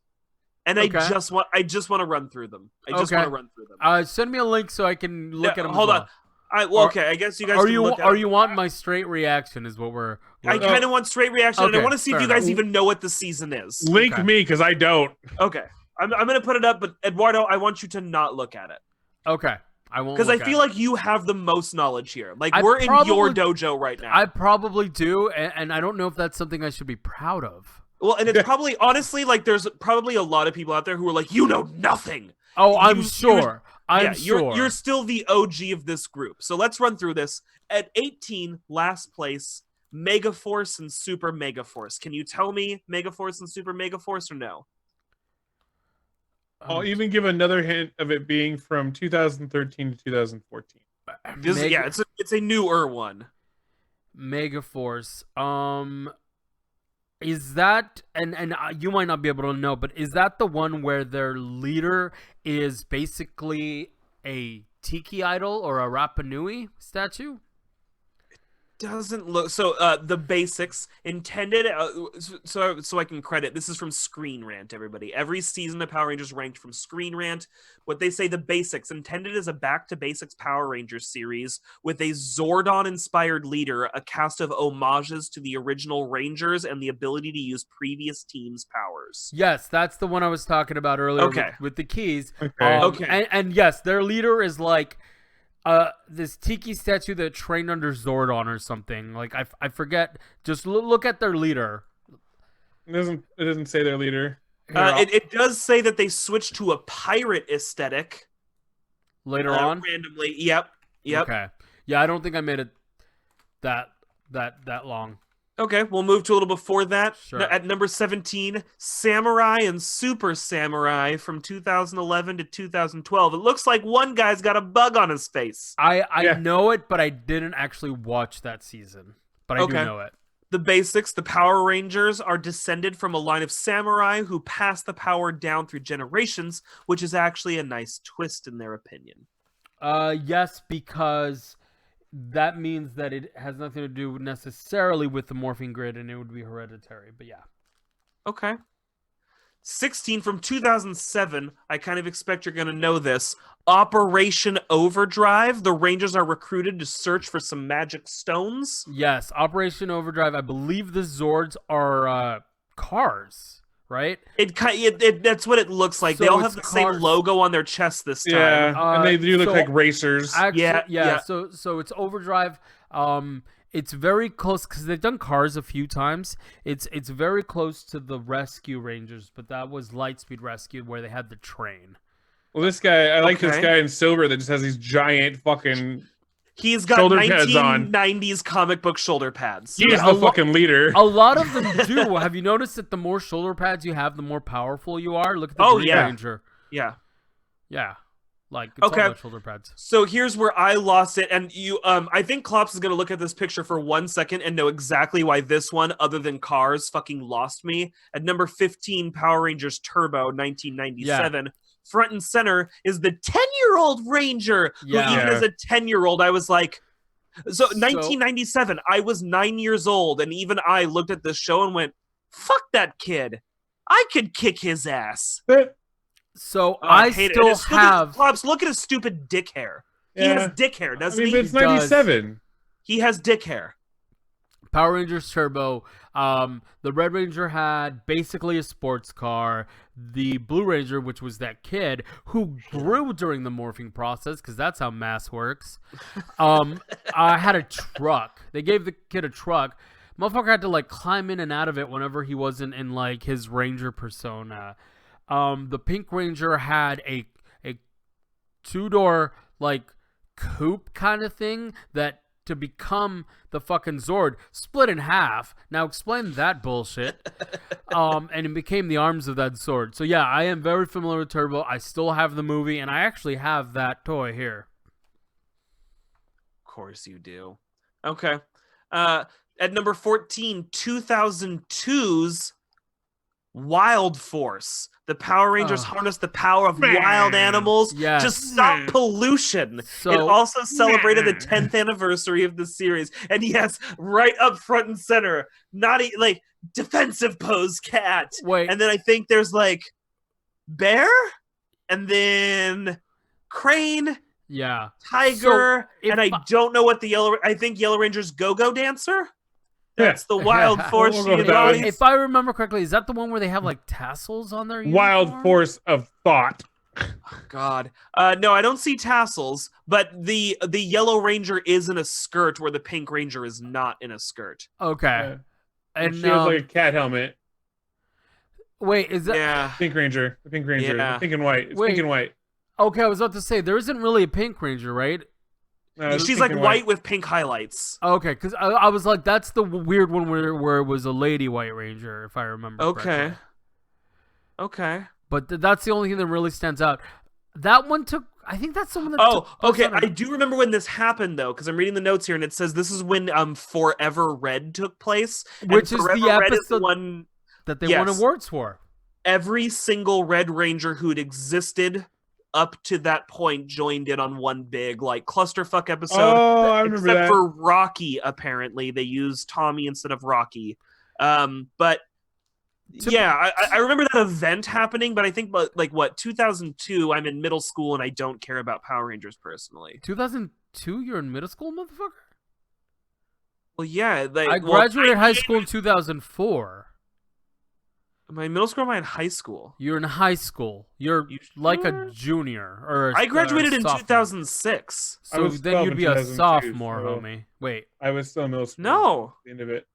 Speaker 2: And
Speaker 3: Okay.
Speaker 2: I just want to run through them. I just want to run through them.
Speaker 3: Send me a link so I can look at them.
Speaker 2: Hold on. Okay, I guess you guys can look at
Speaker 3: Are you want my straight reaction is what we're
Speaker 2: I kind of want straight reaction, and I
Speaker 3: Okay,
Speaker 2: want to see if
Speaker 3: fair
Speaker 2: you guys
Speaker 3: enough.
Speaker 2: even know what the season is.
Speaker 1: Link
Speaker 3: Okay.
Speaker 1: me, because I don't.
Speaker 2: Okay. I'm going to put it up, but Eduardo, I want you to not look at it.
Speaker 3: Okay. I won't.
Speaker 2: Because I
Speaker 3: look at
Speaker 2: feel
Speaker 3: it.
Speaker 2: like you have the most knowledge here. Like,
Speaker 3: I
Speaker 2: we're in your
Speaker 3: probably-
Speaker 2: dojo right now.
Speaker 3: I probably do, and I don't know if that's something I should be proud of.
Speaker 2: Well, and it's probably, honestly, like, there's probably a lot of people out there who are like, you know nothing.
Speaker 3: Oh, I'm
Speaker 2: You-
Speaker 3: sure. I'm
Speaker 2: Yeah,
Speaker 3: sure.
Speaker 2: You're still the OG of this group. So let's run through this. At 18, last place, Megaforce and Super Megaforce. Can you tell me Megaforce and Super Megaforce or no?
Speaker 1: I'll even give another hint of it being from 2013 to 2014.
Speaker 2: It's a newer one.
Speaker 3: Megaforce. Is that and you might not be able to know, but is that the one where their leader is basically a Tiki idol or a Rapa Nui statue?
Speaker 2: Doesn't look so. The basics intended. So I can credit. This is from Screen Rant. Everybody, every season of Power Rangers ranked from Screen Rant. What they say, the basics intended as a back to basics Power Rangers series with a Zordon-inspired leader, a cast of homages to the original Rangers, and the ability to use previous teams' powers.
Speaker 3: Yes, that's the one I was talking about earlier.
Speaker 2: Okay.
Speaker 3: With the keys.
Speaker 1: Okay.
Speaker 2: Okay.
Speaker 3: And yes, their leader is like this Tiki statue that trained under Zordon or something. Like I forget. Just look at their leader.
Speaker 1: It doesn't say their leader.
Speaker 3: Here,
Speaker 2: It does say that they switched to a pirate aesthetic
Speaker 3: later on.
Speaker 2: randomly. Yep.
Speaker 3: Okay. Yeah, I don't think I made it that long.
Speaker 2: Okay, we'll move to a little before that.
Speaker 3: Sure.
Speaker 2: At number 17, Samurai and Super Samurai from 2011 to 2012. It looks like one guy's got a bug on his face.
Speaker 3: I
Speaker 1: Yeah.
Speaker 3: know it, but I didn't actually watch that season. But I do
Speaker 2: Okay.
Speaker 3: know it.
Speaker 2: The basics, the Power Rangers are descended from a line of samurai who passed the power down through generations, which is actually a nice twist in their opinion.
Speaker 3: Yes, because that means that it has nothing to do necessarily with the morphing grid, and it would be hereditary. But yeah.
Speaker 2: Okay. 16 from 2007. I kind of expect you're going to know this. Operation Overdrive. The Rangers are recruited to search for some magic stones.
Speaker 3: Yes, Operation Overdrive. I believe the Zords are cars, right?
Speaker 2: That's what it looks like.
Speaker 3: So
Speaker 2: they all have
Speaker 3: it's
Speaker 2: the same
Speaker 3: cars.
Speaker 2: logo on their chest this time.
Speaker 1: Yeah, and they do look
Speaker 3: so-
Speaker 1: like racers.
Speaker 3: Actually,
Speaker 2: Yeah.
Speaker 3: So it's Overdrive. It's very close because they've done Cars a few times. It's very close to the Rescue Rangers, but that was Lightspeed Rescue where they had the train.
Speaker 1: Well, this guy, I like this
Speaker 2: Okay.
Speaker 1: guy in silver that just has these giant fucking.
Speaker 2: He's got
Speaker 1: Shoulder pads on.
Speaker 2: 1990s comic book shoulder pads.
Speaker 1: He is
Speaker 3: Yeah,
Speaker 1: the
Speaker 3: a lo-
Speaker 1: fucking leader.
Speaker 3: A lot of them do. Have you noticed that the more shoulder pads you have, the more powerful you are? Look at the Green
Speaker 2: yeah.
Speaker 3: Ranger.
Speaker 2: Yeah.
Speaker 3: Yeah, like it's
Speaker 2: Okay.
Speaker 3: all about shoulder pads.
Speaker 2: So here's where I lost it, and I think Klops is gonna look at this picture for 1 second and know exactly why this one, other than Cars, fucking lost me. At number 15, Power Rangers Turbo, 1997. Front and center is the 10-year-old Ranger,
Speaker 3: Yeah.
Speaker 2: who even
Speaker 1: Yeah.
Speaker 2: as a 10-year-old, I was like, so 1997, I was 9 years old, and even I looked at this show and went, fuck that kid. I could kick his ass.
Speaker 3: So
Speaker 2: Oh,
Speaker 3: I
Speaker 2: hate it.
Speaker 3: still
Speaker 2: And it's-
Speaker 3: have.
Speaker 2: Klops, look at his stupid dick hair. He
Speaker 1: Yeah.
Speaker 2: has dick hair,
Speaker 1: I
Speaker 2: doesn't
Speaker 1: mean,
Speaker 2: he?
Speaker 1: but it's
Speaker 3: He does.
Speaker 1: 97.
Speaker 2: He has dick hair.
Speaker 3: Power Rangers Turbo. The Red Ranger had basically a sports car. The Blue Ranger, which was that kid who grew during the morphing process, because that's how mass works. Had a truck. They gave the kid a truck. Motherfucker had to like climb in and out of it whenever he wasn't in like his Ranger persona. The Pink Ranger had a two-door like coupe kind of thing that to become the fucking Zord split in half. Now explain that bullshit. And it became the arms of that sword. So yeah, I am very familiar with Turbo. I still have the movie, and I actually have that toy here.
Speaker 2: Of course you do. Okay. At number 14, 2002's Wild Force. The Power Rangers harness the power of wild animals to stop pollution.
Speaker 3: So,
Speaker 2: it also celebrated the 10th anniversary of the series. And yes, right up front and center, like defensive pose cat.
Speaker 3: Wait.
Speaker 2: And then I think there's like bear and then crane.
Speaker 3: Yeah.
Speaker 2: Tiger. And I don't know what I think Yellow Ranger's go-go dancer. That's the wild force she embodies.
Speaker 3: If I remember correctly, is that the one where they have like tassels on their uniform?
Speaker 1: Wild force of thought.
Speaker 2: God. No, I don't see tassels, but the Yellow Ranger is in a skirt where the Pink Ranger is not in a skirt.
Speaker 3: Okay.
Speaker 1: And she has like a cat helmet.
Speaker 3: Wait, is that
Speaker 1: Pink Ranger? The Pink Ranger.
Speaker 2: Yeah.
Speaker 1: Pink and white. It's pink and white.
Speaker 3: Okay, I was about to say there isn't really a Pink Ranger, right?
Speaker 1: No,
Speaker 2: she's like white with pink highlights.
Speaker 3: Okay, because I was like, that's the weird one where it was a lady White Ranger, if I remember correctly.
Speaker 2: Okay.
Speaker 3: But that's the only thing that really stands out. That one I think that's the one that
Speaker 2: okay. I do remember when this happened, though, because I'm reading the notes here, and it says this is when Forever Red took place.
Speaker 3: Which is
Speaker 2: Forever
Speaker 3: the
Speaker 2: Red
Speaker 3: episode
Speaker 2: one
Speaker 3: that they won awards for.
Speaker 2: Every single Red Ranger who'd existed up to that point joined in on one big like clusterfuck episode.
Speaker 1: Oh, I remember
Speaker 2: except
Speaker 1: that.
Speaker 2: for Rocky, apparently they used Tommy instead of Rocky. But yeah, I remember that event happening. But I think, like 2002, I'm in middle school and I don't care about Power Rangers personally.
Speaker 3: 2002, you're in middle school, motherfucker.
Speaker 2: Well, yeah,
Speaker 3: I graduated high school in 2004.
Speaker 2: Am I in middle school or am I in high school?
Speaker 3: You're in high school. You're like a junior or
Speaker 2: I graduated in
Speaker 3: sophomore.
Speaker 2: 2006.
Speaker 3: So then you'd be a sophomore, homie. Wait.
Speaker 1: I was still in middle school.
Speaker 2: No.
Speaker 1: At the end of it.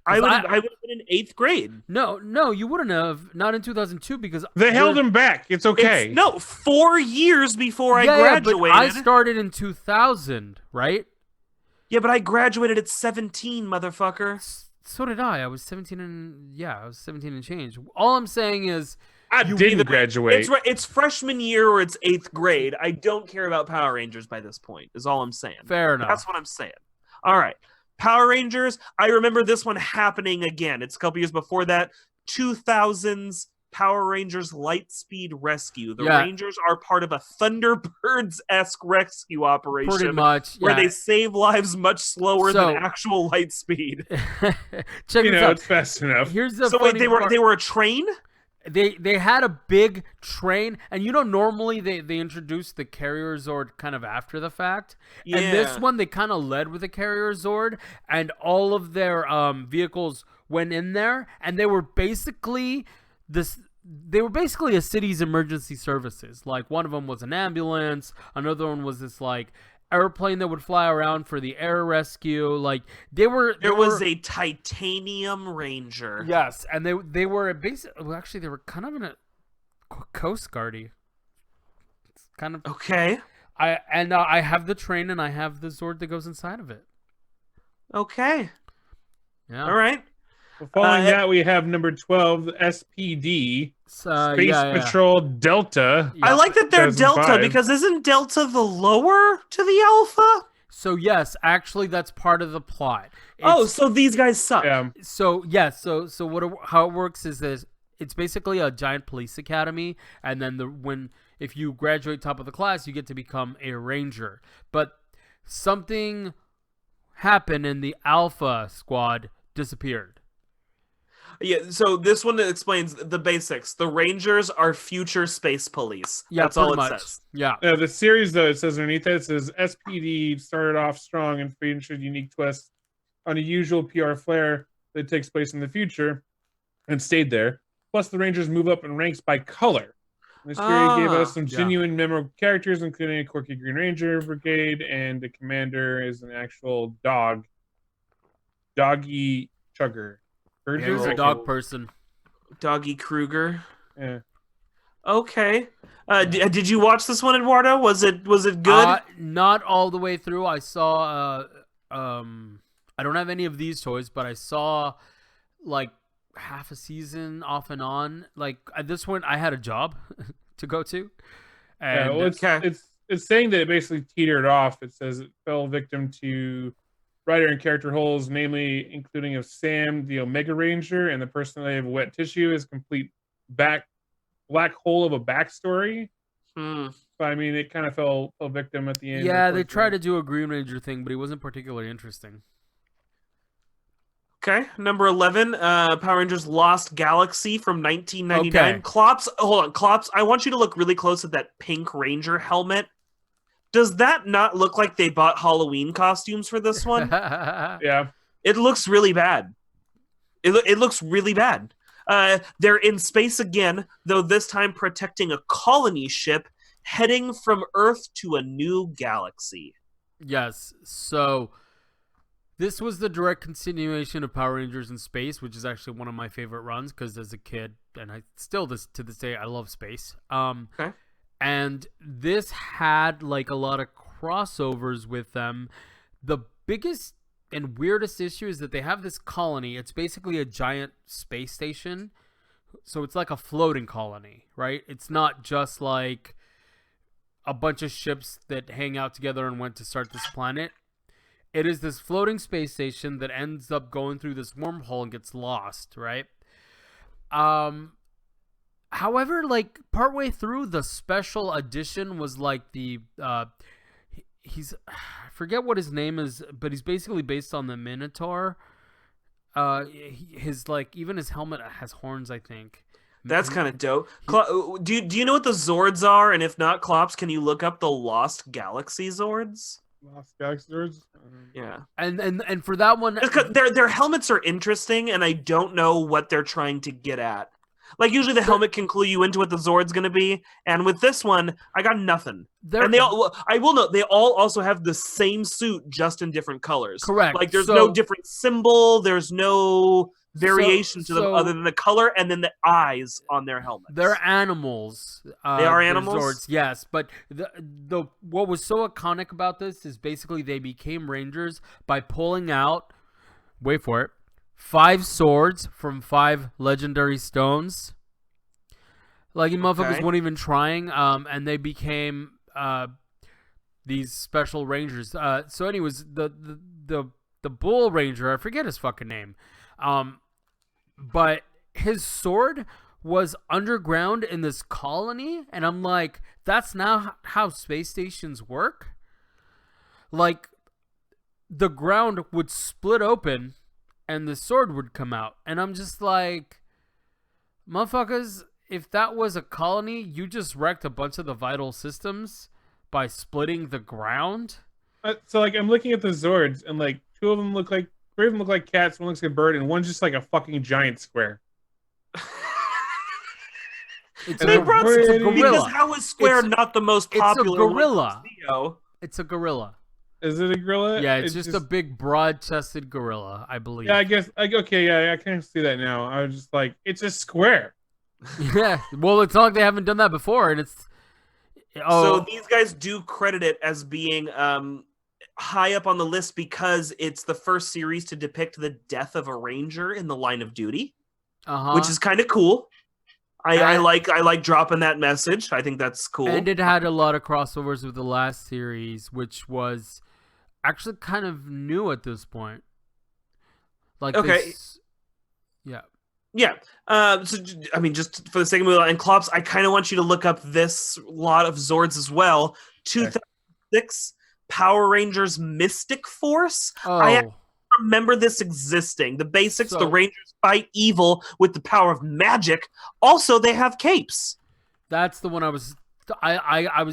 Speaker 2: I would have been in 8th grade.
Speaker 3: No, you wouldn't have. Not in 2002 because
Speaker 1: they held him back. It's okay.
Speaker 2: 4 years before I graduated.
Speaker 3: But I started in 2000, right?
Speaker 2: Yeah, but I graduated at 17, motherfucker.
Speaker 3: So did I. I was 17 and change. All I'm saying is
Speaker 1: I didn't graduate.
Speaker 2: It's freshman year or it's 8th grade. I don't care about Power Rangers by this point, is all I'm saying.
Speaker 3: Fair enough.
Speaker 2: That's what I'm saying. All right. Power Rangers, I remember this one happening again. It's a couple years before that. 2000s Power Rangers Lightspeed Rescue. The Rangers are part of a Thunderbirds-esque rescue operation.
Speaker 3: Pretty much,
Speaker 2: where they save lives much slower than actual Lightspeed.
Speaker 3: Check this out.
Speaker 1: It's fast enough.
Speaker 3: Here's the
Speaker 2: wait, they were a train?
Speaker 3: They had a big train, and normally they introduce the Carrier Zord kind of after the fact. Yeah. And this one they kind of led with the Carrier Zord, and all of their vehicles went in there, and they were basically a city's emergency services. Like one of them was an ambulance, another one was this like airplane that would fly around for the air rescue. Like there was
Speaker 2: a Titanium Ranger.
Speaker 3: Yes, and they were actually they were kind of in a Coast Guardy. It's kind of
Speaker 2: okay.
Speaker 3: I have the train and I have the Zord that goes inside of it.
Speaker 2: Okay.
Speaker 3: Yeah.
Speaker 2: All right.
Speaker 1: Well, following that, we have number 12, the SPD, Space Patrol Delta.
Speaker 2: Yeah. I like that they're Delta because isn't Delta the lower to the Alpha?
Speaker 3: So yes, actually that's part of the plot.
Speaker 2: So these guys suck.
Speaker 1: Yeah.
Speaker 3: So yes, so how it works is this: it's basically a giant police academy, and then if you graduate top of the class, you get to become a ranger. But something happened, and the Alpha squad disappeared.
Speaker 2: Yeah, so this one explains the basics. The Rangers are future space police.
Speaker 3: Yeah,
Speaker 2: that's all it says.
Speaker 3: Yeah.
Speaker 1: The series, though, it says underneath that, it says SPD started off strong and featured unique twists on a usual PR flair that takes place in the future and stayed there. Plus, the Rangers move up in ranks by color. This series gave us some genuine memorable characters, including a quirky Green Ranger brigade, and the commander is an actual dog. Doggy Chugger.
Speaker 3: Yeah, he's a dog person.
Speaker 2: Doggy Kruger.
Speaker 1: Yeah.
Speaker 2: Okay. Did you watch this one, Eduardo? Was it good?
Speaker 3: Not all the way through. I saw. I don't have any of these toys, but I saw like half a season off and on. Like at this point, I had a job to go to. And
Speaker 1: it's saying that it basically teetered off. It says it fell victim to writer and character holes, namely including of Sam, the Omega Ranger, and the personality of Wet Tissue is complete back black hole of a backstory.
Speaker 2: Hmm.
Speaker 1: But I mean, it kind of fell a victim at the end.
Speaker 3: Yeah, they tried to do a Green Ranger thing, but he wasn't particularly interesting.
Speaker 2: Okay, number 11, Power Rangers Lost Galaxy from 1999.
Speaker 3: Okay.
Speaker 2: Klops, hold on, Klops, I want you to look really close at that pink Ranger helmet. Does that not look like they bought Halloween costumes for this one?
Speaker 1: Yeah.
Speaker 2: It looks really bad. It looks really bad. They're in space again, though this time protecting a colony ship heading from Earth to a new galaxy.
Speaker 3: Yes, so this was the direct continuation of Power Rangers in Space, which is actually one of my favorite runs because as a kid, and I still to this day, I love space.
Speaker 2: Okay.
Speaker 3: And this had like a lot of crossovers with them. The biggest and weirdest issue is that they have this colony. It's basically a giant space station. So it's like a floating colony, right? It's not just like a bunch of ships that hang out together and went to start this planet. It is this floating space station that ends up going through this wormhole and gets lost, right? However, like partway through, the special edition was like the he's I forget what his name is, but he's basically based on the Minotaur. His like even his helmet has horns, I think.
Speaker 2: That's kind of dope. Do you know what the Zords are? And if not, Klops, can you look up the Lost Galaxy Zords?
Speaker 1: Lost Galaxy Zords?
Speaker 2: Yeah.
Speaker 3: And for that one,
Speaker 2: their helmets are interesting, and I don't know what they're trying to get at. Like usually the helmet can clue you into what the Zord's going to be, and with this one, I got nothing. And I will note, they all also have the same suit, just in different colors.
Speaker 3: Correct.
Speaker 2: Like there's no different symbol, there's no variation to them other than the color and then the eyes on their helmets.
Speaker 3: They're animals.
Speaker 2: They are animals?
Speaker 3: Zords, yes, but the what was so iconic about this is basically they became Rangers by pulling out, wait for it, 5 swords from 5 legendary stones. Like, you motherfuckers weren't even trying, and they became these special Rangers. So anyways, the Bull Ranger, I forget his fucking name, but his sword was underground in this colony, and I'm like, that's not how space stations work? Like, the ground would split open and the sword would come out, and I'm just like, motherfuckers, if that was a colony, you just wrecked a bunch of the vital systems by splitting the ground.
Speaker 1: So like I'm looking at the Zords, and like 3 of them look like cats, one looks like a bird, and one's just like a fucking giant square.
Speaker 3: It's a gorilla.
Speaker 2: Because how is Square not the most popular?
Speaker 3: It's a gorilla. It's a gorilla.
Speaker 1: Is it a gorilla?
Speaker 3: Yeah, it's just a big, broad-chested gorilla, I believe.
Speaker 1: Yeah, I guess. Okay, yeah, I kind of see that now. I was just like, it's a square.
Speaker 3: Yeah, well, it's not like they haven't done that before, and it's.
Speaker 2: So these guys do credit it as being high up on the list because it's the first series to depict the death of a Ranger in the line of duty, which is kind of cool. I like dropping that message. I think that's cool.
Speaker 3: And it had a lot of crossovers with the last series, which was actually kind of new at this point. Like, yeah.
Speaker 2: So I mean, just for the sake of moving on, and Klops, I kind of want you to look up this lot of Zords as well. 2006 Power Rangers Mystic Force. I remember this existing. The basics: the Rangers fight evil with the power of magic. Also, they have capes.
Speaker 3: That's the one I was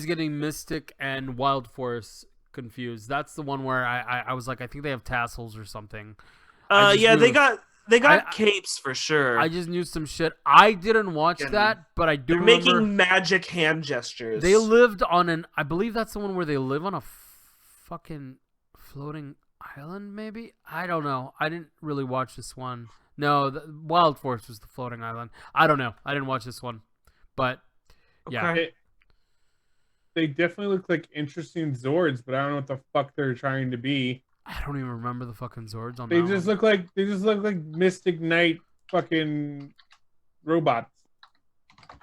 Speaker 3: getting Mystic and Wild Force confused. That's the one where I was like, I think they have tassels or something.
Speaker 2: They got capes for sure.
Speaker 3: I just knew some shit. I didn't watch that, but I do remember
Speaker 2: making magic hand gestures.
Speaker 3: They lived on I believe that's the one where they live on a fucking floating island, maybe? I don't know. I didn't really watch this one. No, the Wild Force was the floating island. I don't know. I didn't watch this one. But, yeah.
Speaker 1: Okay. They definitely look like interesting Zords, but I don't know what the fuck they're trying to be.
Speaker 3: I don't even remember the fucking Zords on
Speaker 1: they just look like Mystic Knight fucking robots.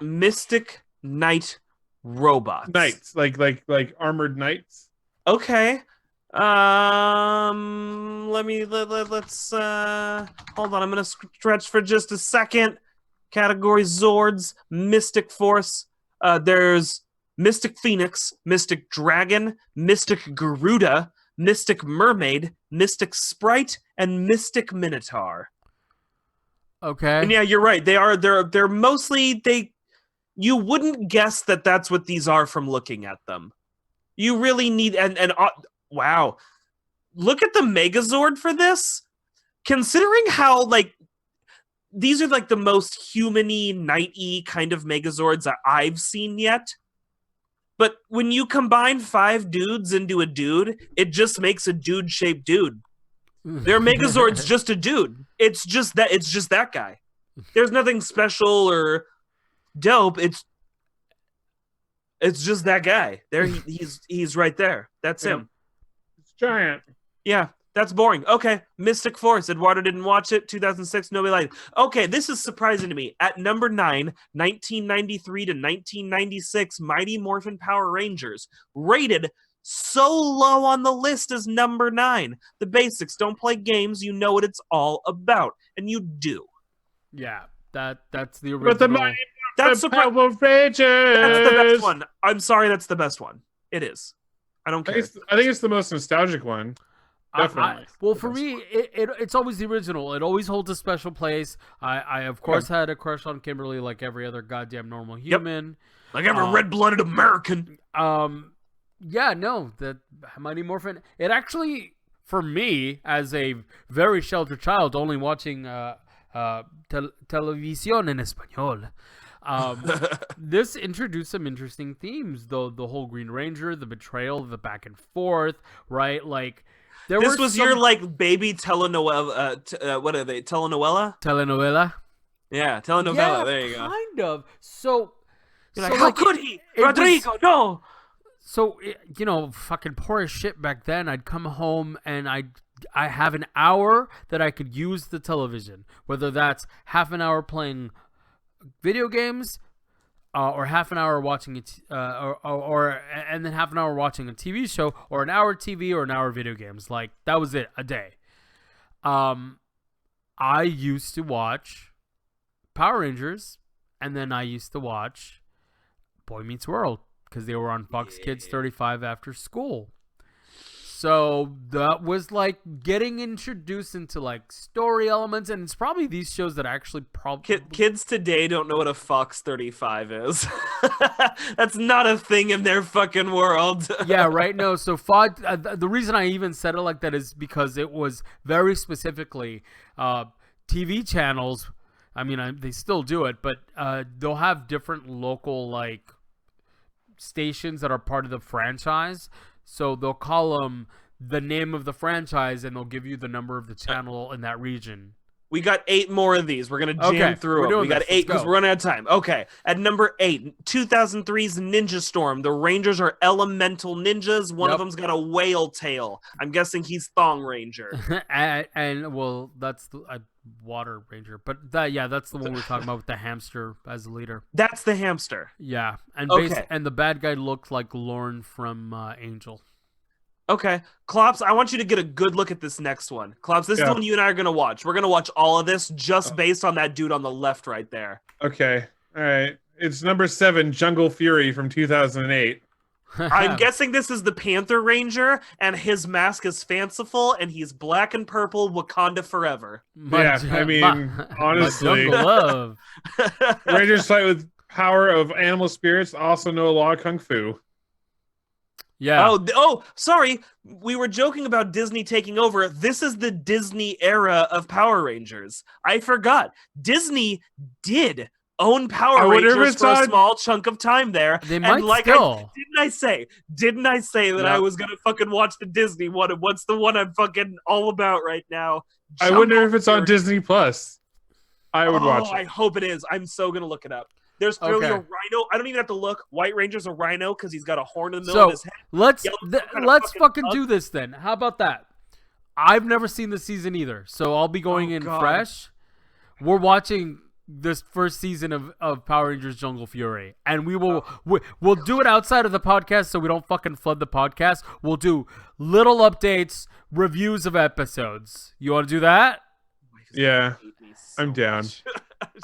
Speaker 2: Mystic Knight robots.
Speaker 1: Knights, like armored knights.
Speaker 2: Okay. Let's hold on. I'm gonna stretch for just a second. category Zords, Mystic Force. There's Mystic Phoenix, Mystic Dragon, Mystic Garuda, Mystic Mermaid, Mystic Sprite, and Mystic Minotaur.
Speaker 3: Okay.
Speaker 2: And yeah, you're right. They're mostly you wouldn't guess that that's what these are from looking at them. You really need wow. Look at the Megazord for this. Considering how like these are like the most human-y, knight-y kind of Megazords that I've seen yet. But when you combine 5 dudes into a dude, it just makes a dude-shaped dude. Their Megazord's just a dude. It's just that guy. There's nothing special or dope. It's just that guy. There he's right there. That's him.
Speaker 1: It's giant.
Speaker 2: Yeah, that's boring. Okay, Mystic Force. Eduardo didn't watch it. 2006, nobody liked it. Okay, this is surprising to me. At number 9, 1993 to 1996, Mighty Morphin Power Rangers. Rated so low on the list as number 9. The basics. Don't play games. You know what it's all about. And you do.
Speaker 3: Yeah, that's the original.
Speaker 1: But the Mighty
Speaker 2: That's
Speaker 1: Morphin Power Rangers.
Speaker 2: That's the best one. I'm sorry, that's the best one. It is. I don't care.
Speaker 1: I think it's the most nostalgic one. Definitely.
Speaker 3: Well, for me, it's always the original. It always holds a special place. I of course had a crush on Kimberly, like every other goddamn normal human.
Speaker 2: Yep. Like every red-blooded American.
Speaker 3: Yeah, no, the Mighty Morphin. It actually, for me, as a very sheltered child, only watching televisión en español. This introduced some interesting themes, though. The whole Green Ranger, the betrayal, the back and forth, right? Like,
Speaker 2: this was your like baby telenovela. What are they? Telenovela. Yeah, telenovela.
Speaker 3: Yeah,
Speaker 2: there you go.
Speaker 3: Kind of. So,
Speaker 2: like, how could he, Rodrigo? No.
Speaker 3: So fucking poor as shit back then. I'd come home and I have an hour that I could use the television, whether that's half an hour playing video games, or half an hour watching it, and then half an hour watching a TV show, or an hour TV, or an hour video games. Like, that was it, a day. I used to watch Power Rangers, and then I used to watch Boy Meets World, because they were on Fox Kids 35 after school. So that was like getting introduced into like story elements, and it's probably these shows that actually
Speaker 2: kids today don't know what a Fox 35 is. That's not a thing in their fucking world.
Speaker 3: Yeah, right. No, so Fox. The reason I even said it like that is because it was very specifically TV channels. I mean, they still do it, but they'll have different local like stations that are part of the franchise. So they'll call them the name of the franchise, and they'll give you the number of the channel in that region.
Speaker 2: We got 8 more of these. We're going to jam through them. We got 8 because we're running out of time. Okay. At number 8, 2003's Ninja Storm. The Rangers are elemental ninjas. One of them's got a whale tail. I'm guessing he's Thong Ranger.
Speaker 3: and well, that's the Water Ranger. But that's the one we're talking about with the hamster as the leader.
Speaker 2: That's the hamster.
Speaker 3: Yeah. And and the bad guy looked like Lorne from Angel.
Speaker 2: Okay. Klops, I want you to get a good look at this next one. Klops, this is the one you and I are going to watch. We're going to watch all of this just based on that dude on the left right there.
Speaker 1: Okay. All right. It's number 7, Jungle Fury from 2008.
Speaker 2: I'm guessing this is the Panther Ranger, and his mask is fanciful, and he's black and purple, Wakanda forever.
Speaker 1: I mean, honestly. Rangers fight with power of animal spirits, also know a lot of Kung Fu.
Speaker 3: Yeah.
Speaker 2: Oh, sorry. We were joking about Disney taking over. This is the Disney era of Power Rangers. I forgot. Disney did own Power Rangers for a small chunk of time there.
Speaker 3: They might still.
Speaker 2: Didn't I say that I was going to fucking watch the Disney one? And what's the one I'm fucking all about right now?
Speaker 1: I wonder if it's on Disney Plus. I would watch it.
Speaker 2: I hope it is. I'm so going to look it up. There's clearly a rhino. I don't even have to look. White Ranger's a rhino because he's got a horn in the middle of his head.
Speaker 3: Let's fucking do this then. How about that? I've never seen the season either, so I'll be going in fresh. We're watching this first season of Power Rangers Jungle Fury, and we'll do it outside of the podcast so we don't fucking flood the podcast. We'll do little updates, reviews of episodes. You want to do that?
Speaker 1: Yeah, I'm down.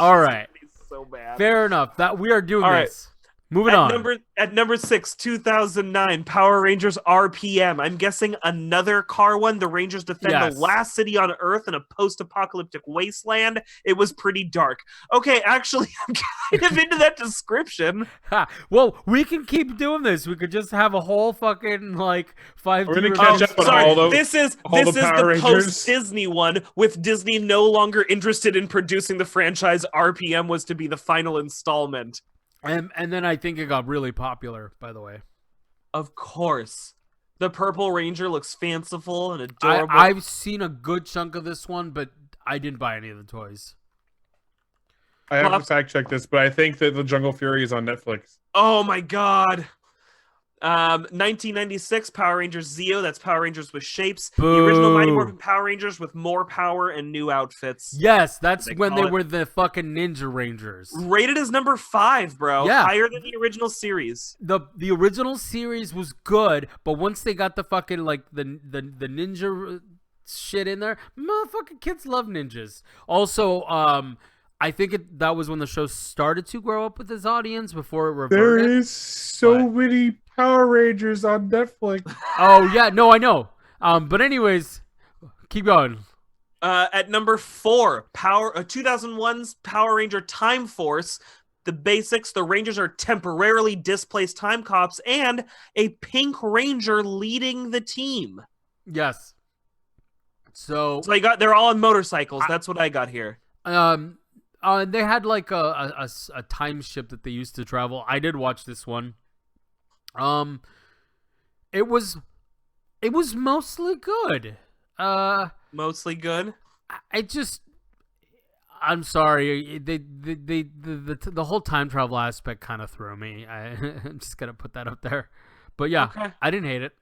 Speaker 3: All right.
Speaker 2: so bad.
Speaker 3: Fair enough. That we are doing
Speaker 2: All right.
Speaker 3: this. Moving on.
Speaker 2: At number 6, 2009, Power Rangers RPM. I'm guessing another car one. The Rangers defend the last city on Earth in a post-apocalyptic wasteland. It was pretty dark. Okay, actually, I'm kind of into that description.
Speaker 3: Well, we can keep doing this. We could just have a whole fucking like 5.
Speaker 1: We're gonna catch up on all the
Speaker 2: This is the post-Disney one, with Disney no longer interested in producing the franchise. RPM was to be the final installment.
Speaker 3: And then I think it got really popular, by the way.
Speaker 2: Of course. The Purple Ranger looks fanciful and adorable.
Speaker 3: I've seen a good chunk of this one, but I didn't buy any of the toys.
Speaker 1: I have to fact check this, but I think that the Jungle Fury is on Netflix.
Speaker 2: Oh my god. 1996 Power Rangers Zeo. That's Power Rangers with shapes.
Speaker 3: Boo.
Speaker 2: The original Mighty Morphin Power Rangers with more power and new outfits.
Speaker 3: Yes, that's when they were the fucking Ninja Rangers.
Speaker 2: Rated as number 5, bro.
Speaker 3: Yeah.
Speaker 2: Higher than the original series.
Speaker 3: The original series was good, but once they got the fucking like the ninja shit in there, motherfucking kids love ninjas. Also, I think that was when the show started to grow up with its audience before it reverted.
Speaker 1: There is so many Power Rangers on Netflix.
Speaker 3: Oh yeah, no, I know. But anyways, keep going.
Speaker 2: At number 4, 2001's Power Ranger Time Force. The basics: the Rangers are temporarily displaced time cops, and a Pink Ranger leading the team.
Speaker 3: Yes. So
Speaker 2: they're all on motorcycles. That's what I got here.
Speaker 3: They had like a time ship that they used to travel. I did watch this one. It was mostly good.
Speaker 2: Mostly good.
Speaker 3: I'm sorry. The whole time travel aspect kind of threw me. I'm just gonna put that up there. But yeah, okay. I didn't hate it.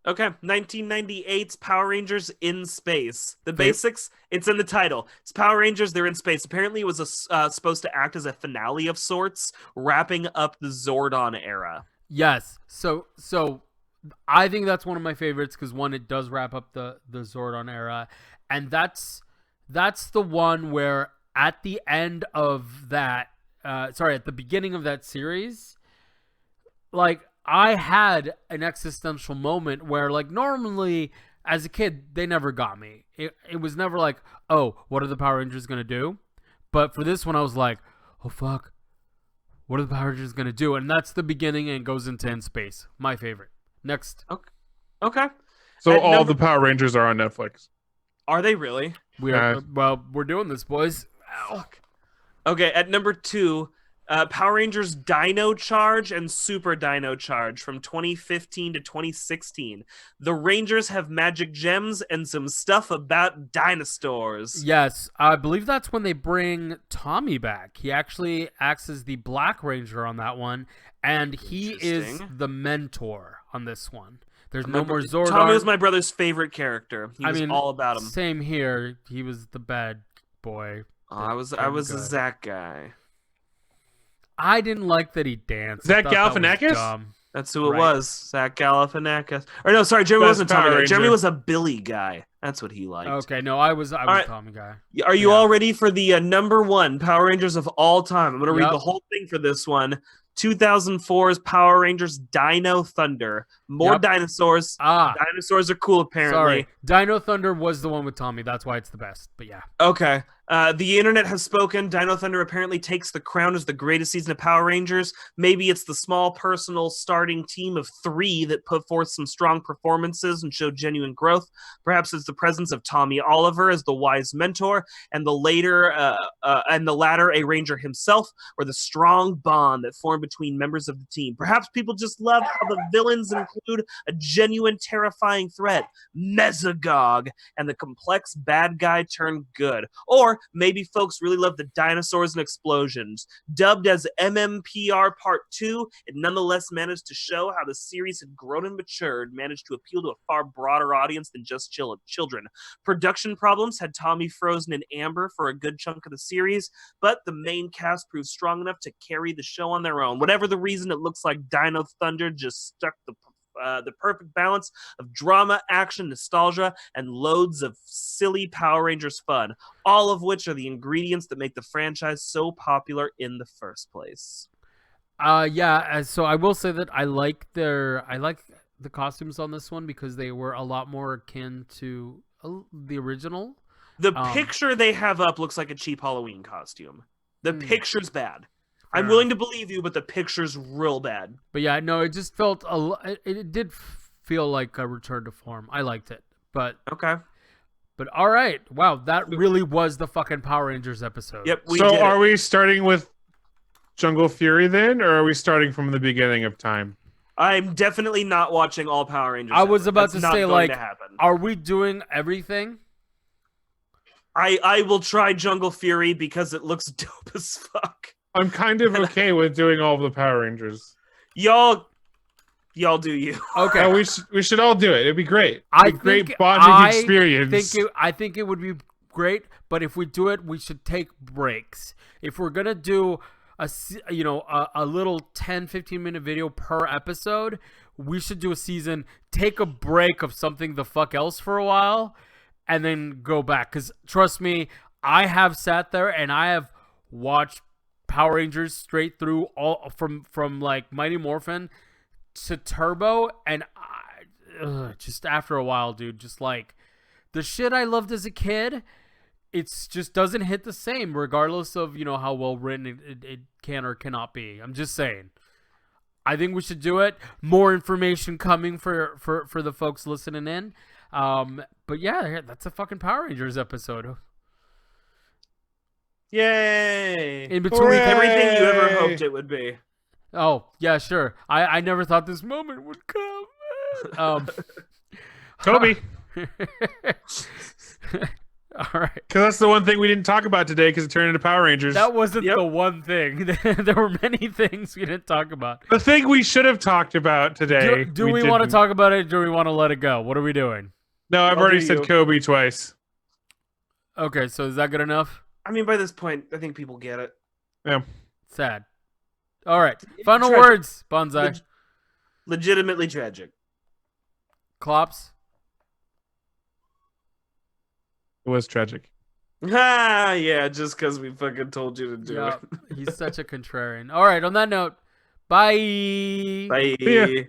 Speaker 2: Okay, 1998's Power Rangers in Space. The basics, it's in the title. It's Power Rangers, they're in space. Apparently it was supposed to act as a finale of sorts, wrapping up the Zordon era.
Speaker 3: Yes, so I think that's one of my favorites because, one, it does wrap up the Zordon era, and that's the one where at the end of that, at the beginning of that series, like, I had an existential moment where, like, normally as a kid, they never got me. It was never like, oh, what are the Power Rangers going to do? But for this one, I was like, oh, fuck. What are the Power Rangers going to do? And that's the beginning and goes into In Space. My favorite. Next.
Speaker 2: Okay.
Speaker 1: So all the Power Rangers are on Netflix.
Speaker 2: Are they really?
Speaker 3: We're doing this, boys.
Speaker 2: Fuck. Okay, at number 2... Power Rangers Dino Charge and Super Dino Charge from 2015 to 2016. The Rangers have magic gems and some stuff about dinosaurs.
Speaker 3: Yes, I believe that's when they bring Tommy back. He actually acts as the Black Ranger on that one, and he is the mentor on this one. There's no more Zordon.
Speaker 2: Tommy was my brother's favorite character. He was all about him.
Speaker 3: Same here. He was the bad boy.
Speaker 2: I was a Zach guy.
Speaker 3: I didn't like that he danced.
Speaker 1: Zach Galifianakis?
Speaker 2: That's who it was. Zach Galifianakis. Or no, sorry, Jeremy wasn't Tommy guy. Jeremy was a Billy guy. That's what he liked.
Speaker 3: Okay, no, I was Tommy guy.
Speaker 2: Are you all ready for the number 1 Power Rangers of all time? I'm going to read the whole thing for this one. 2004's Power Rangers Dino Thunder. More dinosaurs. Dinosaurs are cool, apparently.
Speaker 3: Sorry. Dino Thunder was the one with Tommy. That's why it's the best. But yeah.
Speaker 2: Okay. The internet has spoken. Dino Thunder apparently takes the crown as the greatest season of Power Rangers. Maybe it's the small personal starting team of 3 that put forth some strong performances and showed genuine growth. Perhaps it's the presence of Tommy Oliver as the wise mentor, and the latter a Ranger himself, or the strong bond that formed between members of the team. Perhaps people just love how the villains include a genuine, terrifying threat, Mesogog, and the complex bad guy turned good. Or maybe folks really love the dinosaurs and explosions. Dubbed as MMPR Part 2, it nonetheless managed to show how the series had grown and matured, managed to appeal to a far broader audience than just children. Production problems had Tommy frozen in amber for a good chunk of the series, but the main cast proved strong enough to carry the show on their own. Whatever the reason, it looks like Dino Thunder just stuck the the perfect balance of drama, action, nostalgia, and loads of silly Power Rangers fun, all of which are the ingredients that make the franchise so popular in the first place.
Speaker 3: So I will say that I like the costumes on this one because they were a lot more akin to the original.
Speaker 2: The picture they have up looks like a cheap Halloween costume. The picture's bad. I'm willing to believe you, but the picture's real bad.
Speaker 3: But yeah, no, it just felt it did feel like a return to form. I liked it, but
Speaker 2: okay.
Speaker 3: But all right, wow, that really was the fucking Power Rangers episode.
Speaker 2: Yep.
Speaker 1: So are we starting with Jungle Fury then, or are we starting from the beginning of time?
Speaker 2: I'm definitely not watching all Power Rangers.
Speaker 3: I was about
Speaker 2: That's
Speaker 3: to say, like,
Speaker 2: to happen.
Speaker 3: Are we doing everything?
Speaker 2: I will try Jungle Fury because it looks dope as fuck.
Speaker 1: I'm kind of okay with doing all of the Power Rangers.
Speaker 2: Y'all do you.
Speaker 3: Okay.
Speaker 1: We should all do it. It'd be great. Great bonding experience.
Speaker 3: I think it would be great, but if we do it, we should take breaks. If we're gonna do a little 10-15 minute video per episode, we should do a season, take a break of something the fuck else for a while, and then go back. Because trust me, I have sat there and I have watched Power Rangers straight through, all from like Mighty Morphin to Turbo, and just after a while, dude, just like the shit I loved as a kid, it's just doesn't hit the same, regardless of how well written it can or cannot be. I'm just saying. I think we should do it. More information coming for the folks listening in. But yeah, that's a fucking Power Rangers episode.
Speaker 2: Yay!
Speaker 3: In between
Speaker 2: everything you ever hoped it would be.
Speaker 3: Oh yeah, sure. I never thought this moment would come.
Speaker 1: Toby.
Speaker 3: All right.
Speaker 1: Because that's the one thing we didn't talk about today because it turned into Power Rangers.
Speaker 3: That wasn't the one thing. There were many things we didn't talk about.
Speaker 1: The thing we should have talked about today.
Speaker 3: Do we want to talk about it or do we want to let it go? What are we doing?
Speaker 1: No, I've already said Kobe twice.
Speaker 3: Okay, so is that good enough?
Speaker 2: I mean, by this point, I think people get it.
Speaker 1: Yeah.
Speaker 3: Sad. All right. Final words, Bonsai.
Speaker 2: Legitimately tragic.
Speaker 3: Klops.
Speaker 1: It was tragic.
Speaker 2: Yeah, just because we fucking told you to do it.
Speaker 3: He's such a contrarian. All right, on that note, bye.
Speaker 2: Bye.